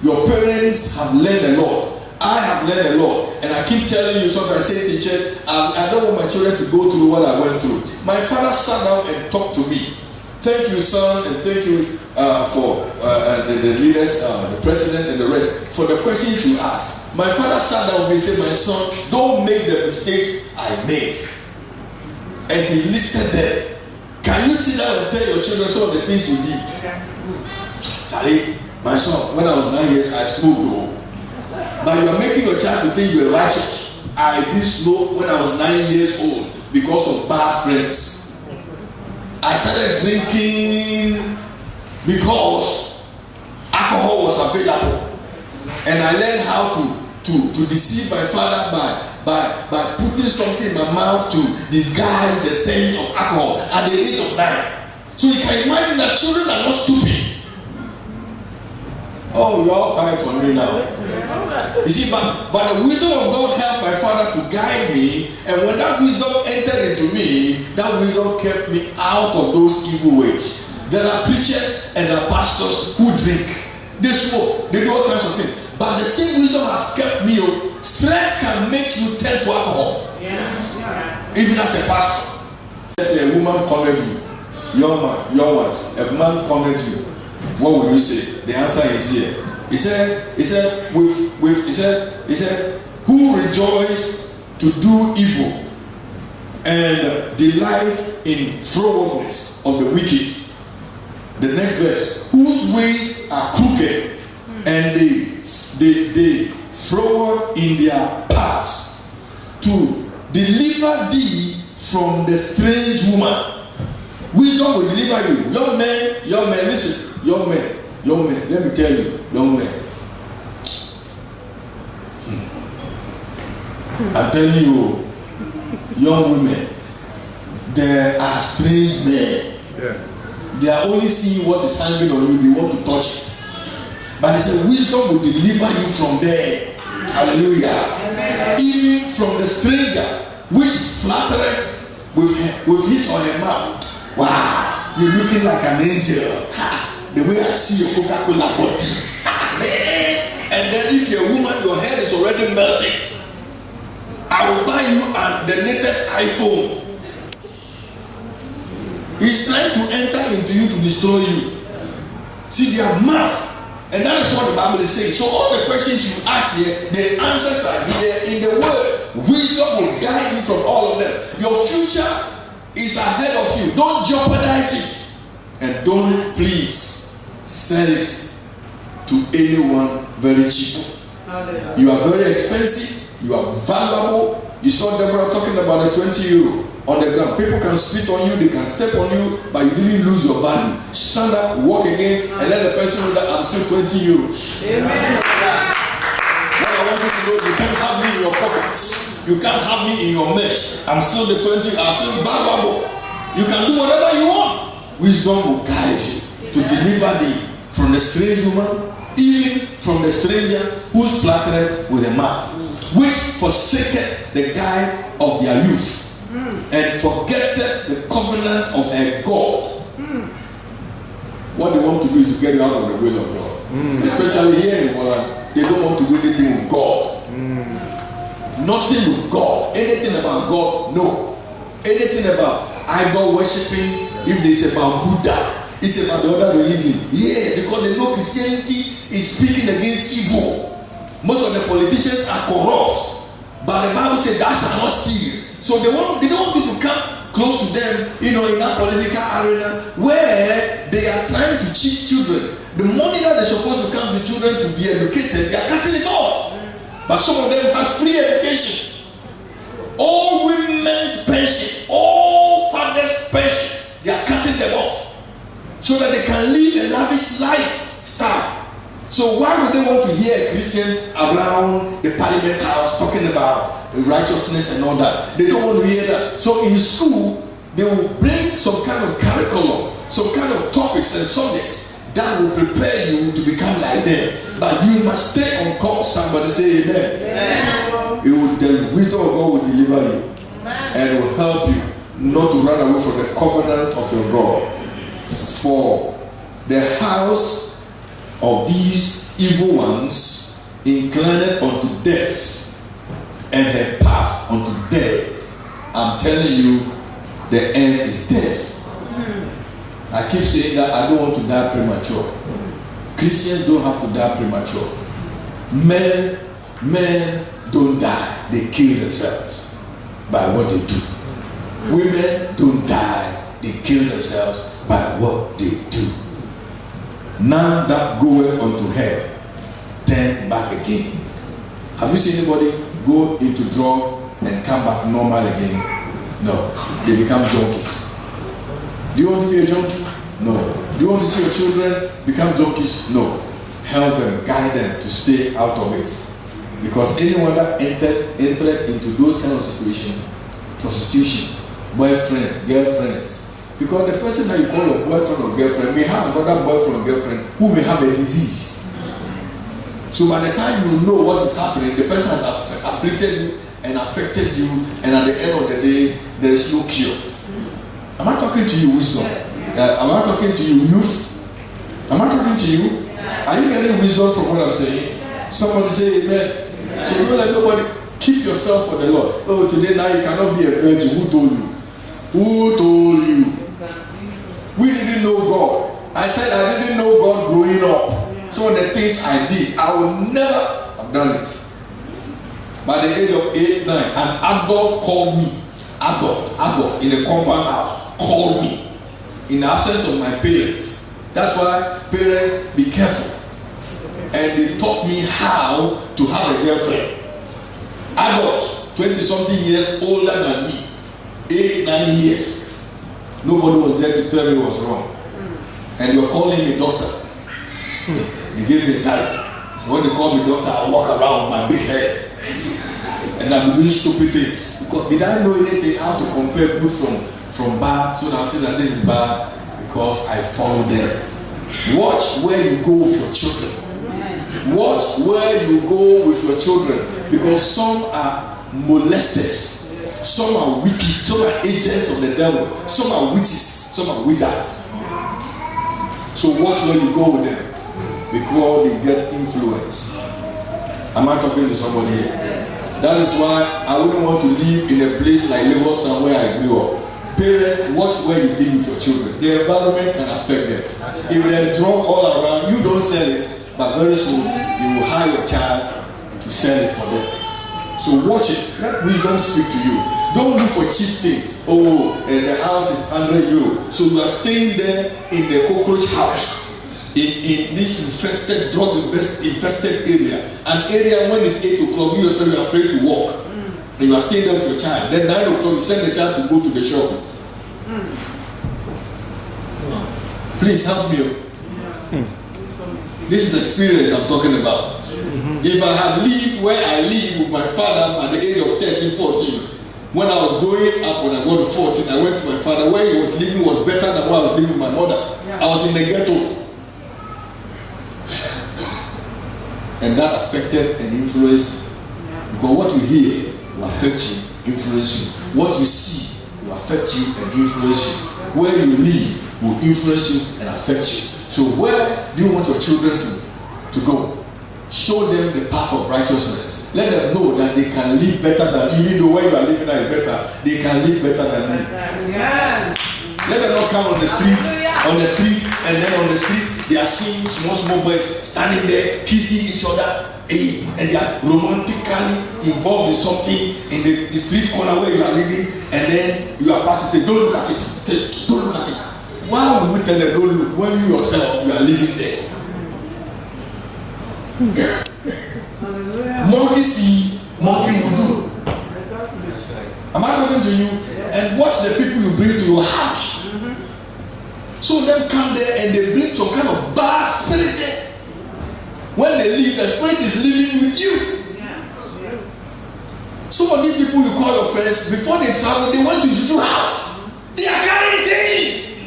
Your parents have learned a lot. I have learned a lot, and I keep telling you something. I say, teacher, I don't want my children to go through what I went through. My father sat down and talked to me. Thank you, son, and thank you. the leaders, the president and the rest, for the questions you ask. My father sat down with me and said, my son, don't make the mistakes I made. And he listed them. Can you sit down and tell your children some of the things you did? Charlie, my son, when I was 9 years, I smoked though. But you are making your child to think you are righteous. I did smoke when I was 9 years old because of bad friends. I started drinking because alcohol was available. And I learned how to deceive my father by putting something in my mouth to disguise the scent of alcohol at the age of 9. So you can imagine that children are not stupid. Oh, you're all quiet on me now. You see, but the wisdom of God helped my father to guide me, and when that wisdom entered into me, that wisdom kept me out of those evil ways. There are preachers and there are pastors who drink. They smoke, they do all kinds of things. But the same wisdom has kept me. Stress can make you turn to alcohol. Even as a pastor. Let's say a woman cornered you, your wife, a man cornered you. What would you say? The answer is here. He said, who rejoice to do evil and delight in frowardness of the wicked. The next verse, whose ways are crooked and they froward in their paths, to deliver thee from the strange woman. Wisdom will deliver you. Young man, listen. Young man, let me tell you, young man. I'm telling you, young women, there are strange men. Yeah. They are only seeing what is hanging on you, they want to touch it. But they say wisdom will deliver you from there. Hallelujah. Amen. Even from the stranger, which flattereth with his or her mouth. Wow, you're looking like an angel. The way I see your Coca-Cola bottle. And then if you're a woman, your hair is already melting. I will buy you the latest iPhone. He's trying to enter into you to destroy you. See, they have mouth. And that is what the Bible is saying. So all the questions you ask here, the answers are here in the word. Wisdom will guide you from all of them. Your future is ahead of you. Don't jeopardize it. And don't please sell it to anyone very cheap. You are very expensive. You are valuable. You saw Deborah talking about the 20 euro on the ground. People can spit on you, they can step on you, but you didn't lose your value. Stand up, walk again, and let the person know that I'm still 20 euros. Amen. What I want you to know, you can't have me in your pockets. You can't have me in your mess. I'm still the 20, I'm still valuable. You can do whatever you want. Wisdom will guide you to deliver thee from the strange woman, even from the stranger who's flattered with a mouth, which forsaketh the guide of their youth, and forgetteth the covenant of her God. What they want to do is to get you out of the will of God. Especially here in Holland, they don't want to do anything with God. Nothing with God. Anything about God, no. Anything about idol worshipping, if it's about Buddha, it's about the other religion. Yeah, because they know Christianity is speaking against evil. Most of the politicians are corrupt, but the Bible says thou shalt not steal. So they don't want you to come close to them, in that political arena where they are trying to cheat children. The money that they're supposed to come to children to be educated, they are cutting it off. But some of them have free education. All women's pension, all fathers' pension, they are cutting them off so that they can live a lavish lifestyle. So why would they want to hear a Christian around the Parliament House talking about righteousness and all that? They don't want to hear that. So in school, they will bring some kind of curriculum, some kind of topics and subjects that will prepare you to become like them. But you must stay on course. Somebody say amen. The wisdom of God will deliver you and will help you not to run away from the covenant of your God. For the house of these evil ones inclined unto death, and her path unto death. I'm telling you, the end is death. I keep saying that I don't want to die premature. Christians don't have to die premature. Men don't die, they kill themselves by what they do. Women don't die, they kill themselves by what they do. None that goeth unto hell turn back again. Have you seen anybody go into drug and come back normal again? No, they become junkies. Do you want to be a junkie? No. Do you want to see your children become junkies? No. Help them, guide them to stay out of it. Because anyone that entered into those kind of situations, prostitution, boyfriend, girlfriends, because the person that you call your boyfriend or girlfriend may have another boyfriend or girlfriend who may have a disease. So by the time you know what is happening, the person has afflicted you and affected you, and at the end of the day, there is no cure. Am I talking to you, wisdom? Am I talking to you, youth? Am I talking to you? Are you getting wisdom from what I'm saying? Somebody say amen. So don't let nobody. Keep yourself for the Lord. Oh, today now you cannot be a virgin. Who told you? Who told you? We didn't know God. I said I didn't know God growing up. Some of the things I did, I would never have done it. By the age of 8, 9, an adult called me. Adult in a compound house called me in the absence of my parents. That's why parents, be careful. And they taught me how to have a girlfriend. Adult, 20-something years older than me, 8, 9 years. Nobody was there to tell me what's wrong. And you're calling me doctor. They gave me a title. So when they call me doctor, I walk around with my big head. And I'm doing stupid things. Because did I know anything how to compare good from bad? So now I say that this is bad because I follow them. Watch where you go with your children. Watch where you go with your children. Because some are molesters. Some are wicked. Some are agents of the devil. Some are witches. Some are wizards. So watch where you go with them. Because they get influence. Am I talking to somebody here? That is why I wouldn't want to live in a place like Lagos Town where I grew up. Parents, watch where you live with your children. The environment can affect them. If there's drug all around, you don't sell it, but very soon you will hire your child to sell it for them. So watch it. Let wisdom speak to you. Don't look for cheap things. Oh, and the house is 100 euro. So you are staying there in the cockroach house. In this infested, drug infested area, an area when it's 8 o'clock, you yourself are afraid to walk. And you are staying there with your child. Then 9 o'clock, you send the child to go to the shop. Please help me. This is experience I'm talking about. If I had lived where I live with my father at the age of 13, 14, when I was growing up, when I got to 14, I went to my father. Where he was living was better than where I was living with my mother. I was in the ghetto. And that affected and influenced me. Because what you hear will affect you, influence you. What you see will affect you and influence you. Where you live will influence you and affect you. So where do you want your children to go? Show them the path of righteousness. Let them know that they can live better than, even though where you are living now is better, they can live better than you. Let them not come on the street, and then on the street they are seeing small boys standing there kissing each other, and they are romantically involved in something in the street corner where you are living, and then you are passing, say, don't look at it, don't look at it. Why would we tell them don't look when you yourself you are living there? Monkey see, monkey will do. Am I talking to you? And watch the people you bring to your house. So them come there and they bring some kind of bad spirit there. When they leave, the spirit is living with you. Some of these people you call your friends, before they travel, they went to Juju house. They are carrying things.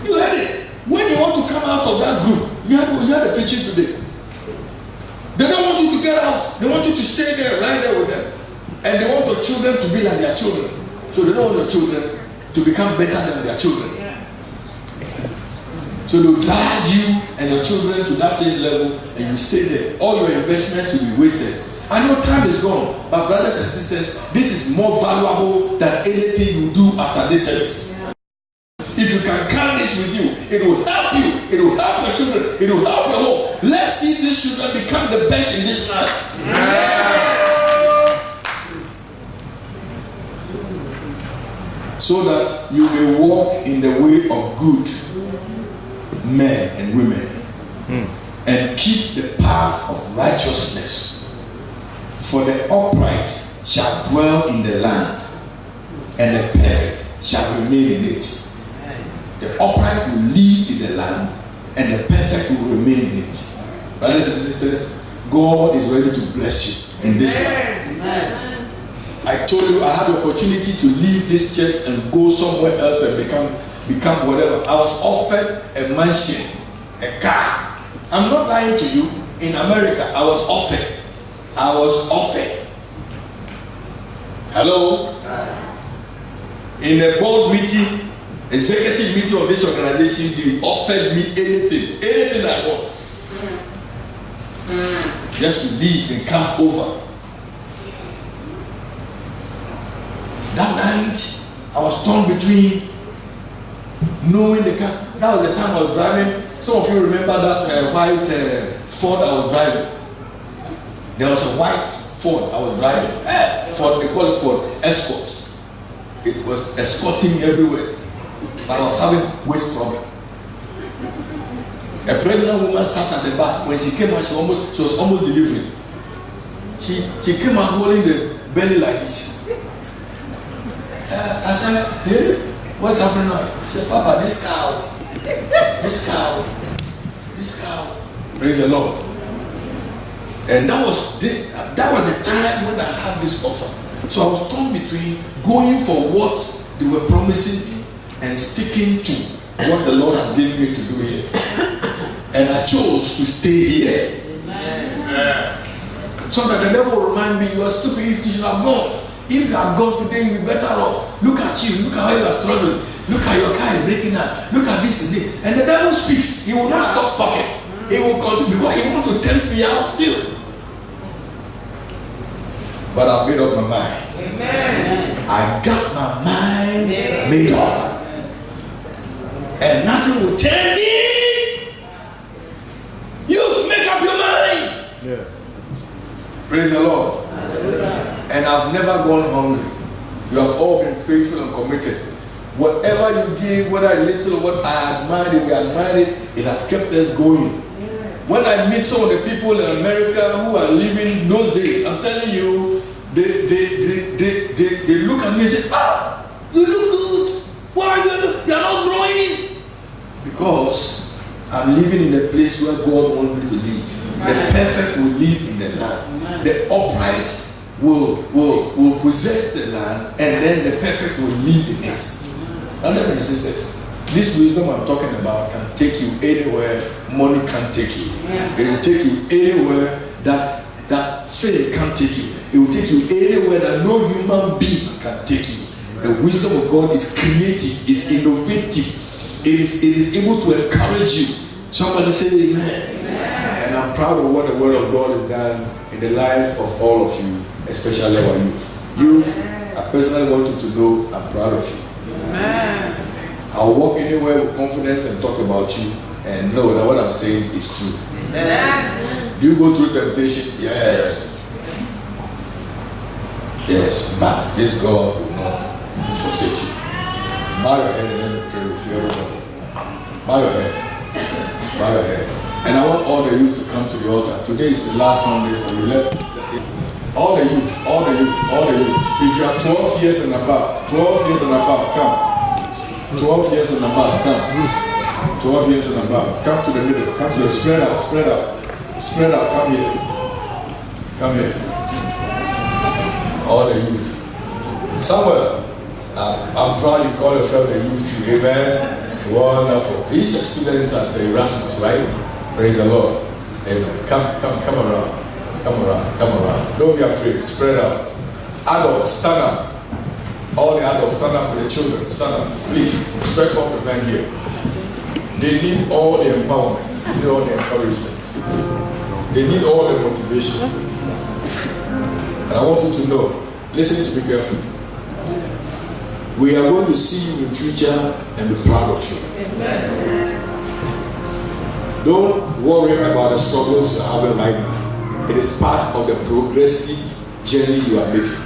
You heard it. When you want to come out of that group, you had the preaching today. They don't want you to get out. They want you to stay there, right there with them. And they want your children to be like their children. So they don't want your children to become better than their children. So they'll drag you and your children to that same level and you stay there. All your investments will be wasted. I know time is gone, but brothers and sisters, this is more valuable than anything you do after this service. If you can carry this with you, it will help you. It will help your children. It will help your home. Let's see these children become the best in this land. So that you may walk in the way of good men and women and keep the path of righteousness. For the upright shall dwell in the land, and the perfect shall remain in it. The upright will live in the land, and the perfect will remain in it. Brothers and sisters, God is ready to bless you in this land. I told you I had the opportunity to leave this church and go somewhere else and become whatever. I was offered a mansion, a car. I'm not lying to you. In America, I was offered. Hello? In a board meeting, executive meeting of this organization, they offered me anything I want. Just to leave and come over. That night, I was torn between knowing the car. That was the time I was driving. Some of you remember that white Ford I was driving. There was a white Ford I was driving. Ford, they call it Ford Escort. It was escorting me everywhere. But I was having waist problem. A pregnant woman sat at the back. When she came out, she was almost delivering. She came out holding the belly like this. I said, hey, what's happening now? He said, Papa, this cow. Praise the Lord. And that was the time when I had this offer. So I was torn between going for what they were promising me and sticking to what the Lord has given me to do here. And I chose to stay here. Sometimes the devil will remind me, you are stupid, you should have gone. If you have gone today, you'll be better off. Look at you, look at how you are struggling. Look at your car is breaking down. Look at this and this. And the devil speaks. He will not stop talking. He will continue because he wants to tempt me out still. But I've made up my mind. Amen. I got my mind made up. And nothing will tell me. You make up your mind. Yeah. Praise the Lord. And I've never gone hungry. You have all been faithful and committed. Whatever you give, whether little or what I admire, if we admire it, it has kept us going. When I meet some of the people in America who are living those days, I'm telling you, they look at me and say, you look good. Why are you not growing? Because I'm living in the place where God wants me to live. The perfect will live in the land. The upright will possess the land, and then the perfect will live in it. Brothers and sisters, this wisdom I'm talking about can take you anywhere money can't take you. It will take you anywhere that faith can't take you. It will take you anywhere that no human being can take you. The wisdom of God is creative, is innovative, it is able to encourage you. Somebody say amen. And I'm proud of what the word of God has done in the life of all of you, especially our youth. Youth, I personally want you to know I'm proud of you. I'll walk anywhere with confidence and talk about you and know that what I'm saying is true. Do you go through temptation? Yes. Yes, but this God will not forsake you. Bow your head and let me pray with you, everybody. Bow your head. Bow your head. And I want all the youth to come to the altar. Today is the last Sunday for you. All the youth. If you are 12 years and above, come. 12 years and above, come. 12 years and above, come to the middle. Come to the spread out. Come here. All the youth. Samuel, I'm proud you call yourself a youth too. Amen. Wonderful. He's a student at Erasmus, right? Praise the Lord. Amen. Come around. Don't be afraid. Spread out. Adults, stand up. All the adults, stand up with the children. Stand up. Please, stretch forth your hand here. They need all the empowerment. They need all the encouragement. They need all the motivation. And I want you to know, listen to me carefully. We are going to see you in future and be proud of you. Amen. Don't worry about the struggles you're having right now. It is part of the progressive journey you are making.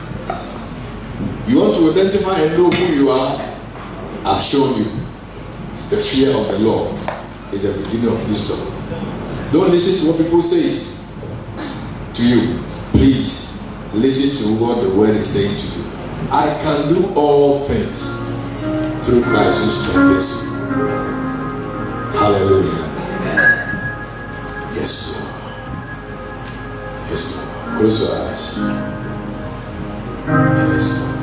You want to identify and know who you are? I've shown you. The fear of the Lord is the beginning of wisdom. Don't listen to what people say to you. Please listen to what the word is saying to you. I can do all things through Christ who strengthens me. Hallelujah. Yes, Lord. Yes, Lord. Close your eyes. Yes, Lord.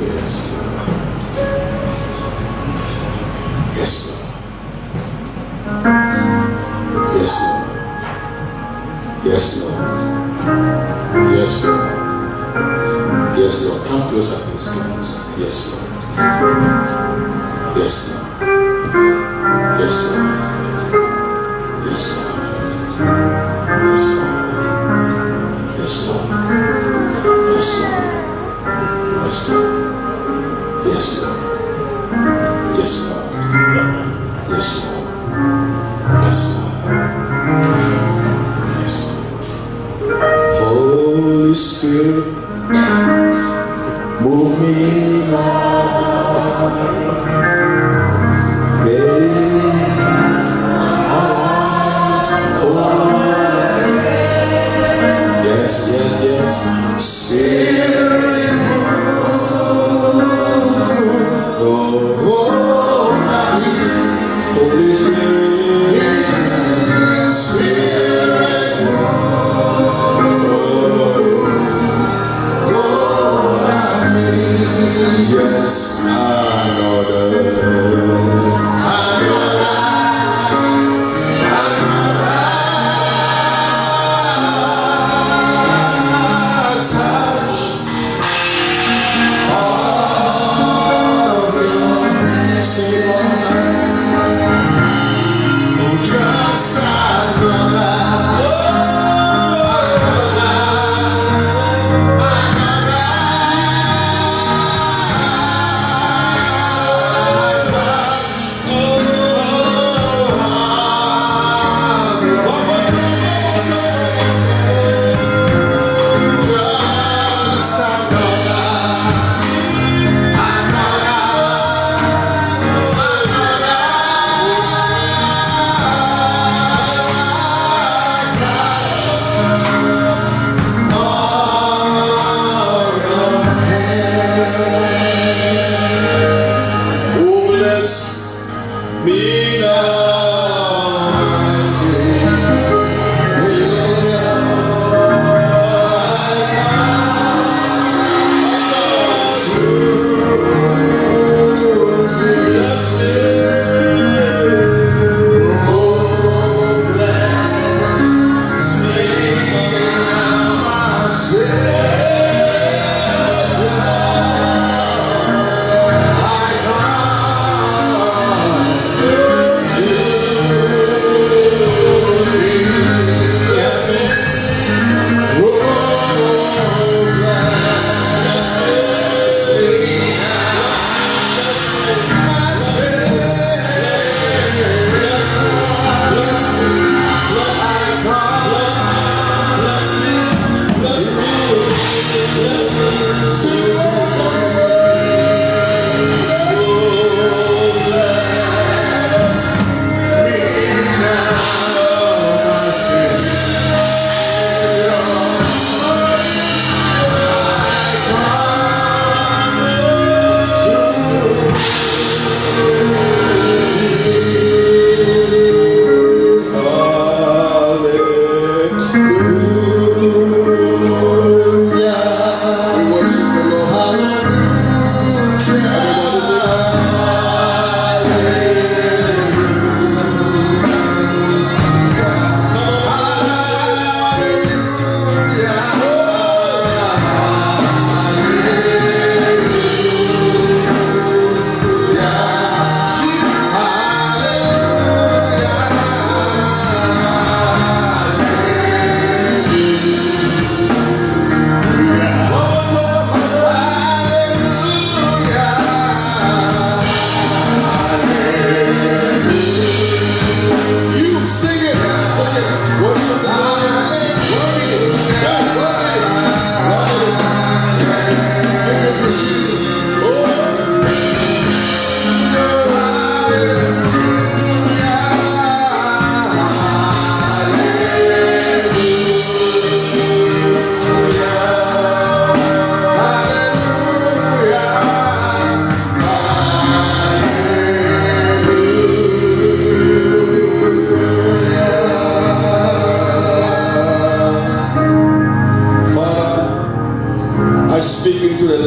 Yes, Lord. Yes, Lord. Yes, Lord. Yes, Lord. Yes, Lord. Yes, Lord. Come closer, please. Come closer. Yes, Lord. Yes, Lord. Yes, Lord. Yes, Lord. Yes, Lord. Yes, Lord. Yes, Lord. Yes, Lord. Yes, Lord. Yes, Lord. Yes, Lord. Yes, Lord. Yes, Lord. Holy Spirit, move me now. Make my life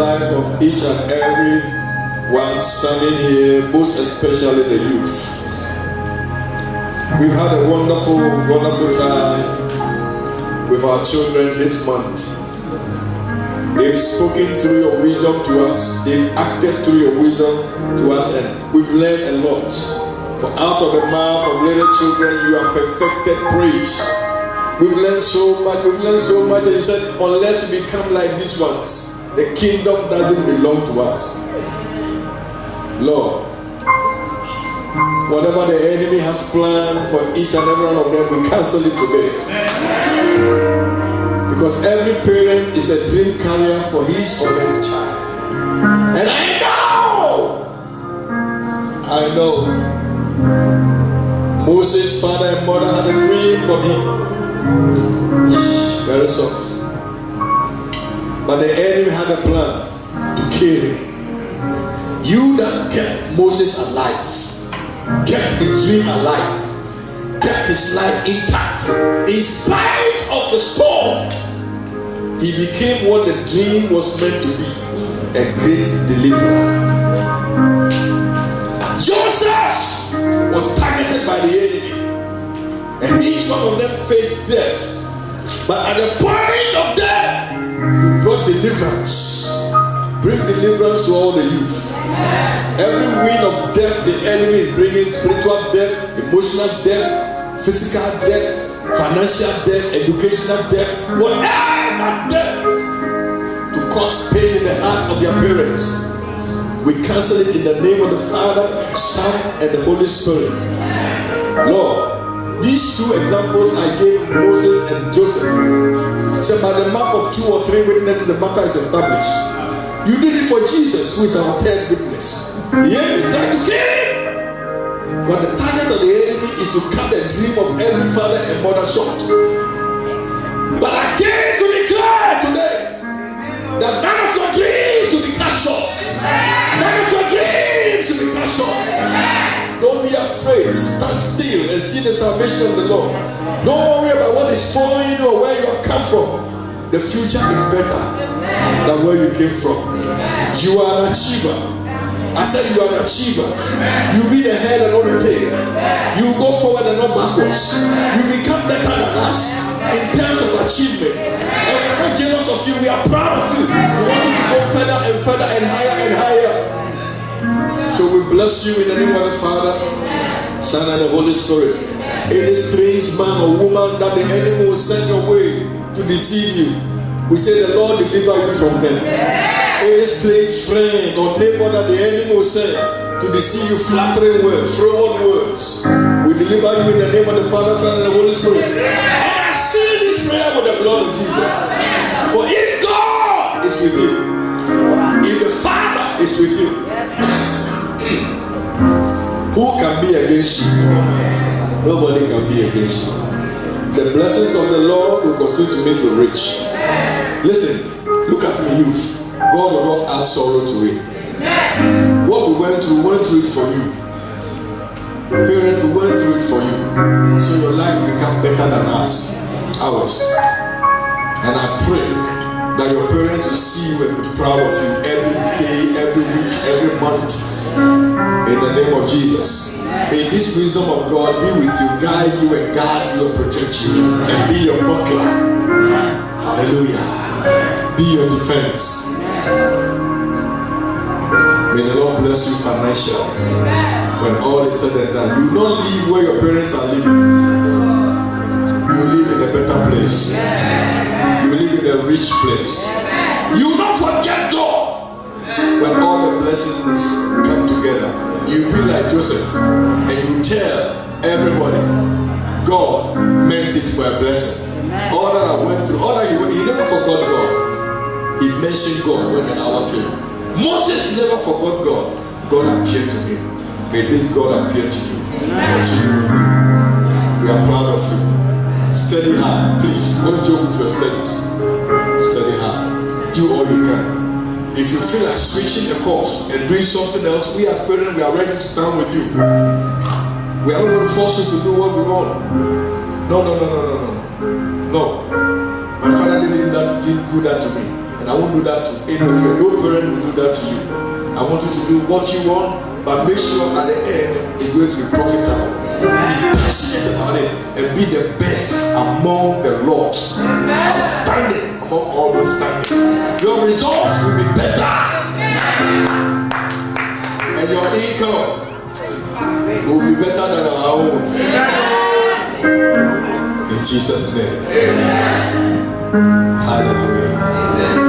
life of each and every one standing here, most especially the youth. We've had a wonderful, wonderful time with our children this month. They've spoken through your wisdom to us. They've acted through your wisdom to us, and we've learned a lot. For out of the mouth of little children, you have perfected praise. We've learned so much. We've learned so much. And you said, unless we become like these ones, the kingdom doesn't belong to us. Lord, whatever the enemy has planned for each and every one of them, we cancel it today. Because every parent is a dream carrier for his or her child. And I know Moses' father and mother had a dream for him. Very soft. But the enemy had a plan to kill him. You that kept Moses alive, kept his dream alive, kept his life intact. In spite of the storm, he became what the dream was meant to be, a great deliverer. Joseph was targeted by the enemy, and each one of them faced death. But at the point of death, you brought deliverance. Bring deliverance to all the youth. Every wind of death the enemy is bringing, spiritual death, emotional death, physical death, financial death, educational death, whatever death to cause pain in the heart of their parents, we cancel it in the name of the Father, Son, and the Holy Spirit. Lord, these two examples I gave Moses and Joseph, said by the mouth of 2 or 3 witnesses the matter is established. You did it for Jesus, who is our third witness. The enemy tried to kill him. But the target of the enemy is to cut the dream of every father and mother short. But I came to declare today that none of your dreams will be cut short. None of your dreams will be cut short. Don't be afraid. Stand still and see the salvation of the Lord. Don't worry about what is following you or where you have come from. The future is better than where you came from. You are an achiever. I said you are an achiever. You be the head and not the tail. You go forward and not backwards. You become better than us in terms of achievement. And we are not jealous of you. We are proud of you. We want you to go further and further and higher and higher. So we bless you in the name of the Father, Son, and the Holy Spirit. Any strange man or woman that the enemy will send your way to deceive you, we say the Lord deliver you from them. Any strange friend or neighbor that the enemy will send to deceive you, flattering words, froward words, we deliver you in the name of the Father, Son, and the Holy Spirit. And I seal this prayer with the blood of Jesus. For if God is with you, if the Father is with you, who can be against you? Nobody can be against you. The blessings of the Lord will continue to make you rich. Listen, look at me, youth. God will not add sorrow to it. What we went through it for you. Parents, we went through it for you. So your life will become better than ours. And I pray that your parents will see you and be proud of you every day, every week, every month. In the name of Jesus. May this wisdom of God be with you, guide you and guard you and protect you, and be your buckler. Hallelujah. Be your defense. May the Lord bless you financially. When all is said and done, you don't live where your parents are living. You live in a better place. You live in a rich place. You don't forget God. When all the blessings come together, you be like Joseph and you tell everybody God meant it for a blessing. All that I went through, all that he never forgot God. He mentioned God when the hour came. Moses never forgot God. God appeared to him. May this God appear to you. Continue with you. We are proud of you. Study hard. Please, don't joke with your studies. Study hard. Do all you can. If you feel like switching the course and doing something else, we as parents, we are ready to stand with you. We are not going to force you to do what we want. No. My father didn't do that to me. And And I won't do that to any of you. No parent will do that to you. I want you to do what you want, but make sure at the end it's going to be profitable. Be passionate about it and be the best among the lots. Outstanding among all those standing. Your results will be better. And your income will be better than our own. In Jesus' name. Hallelujah.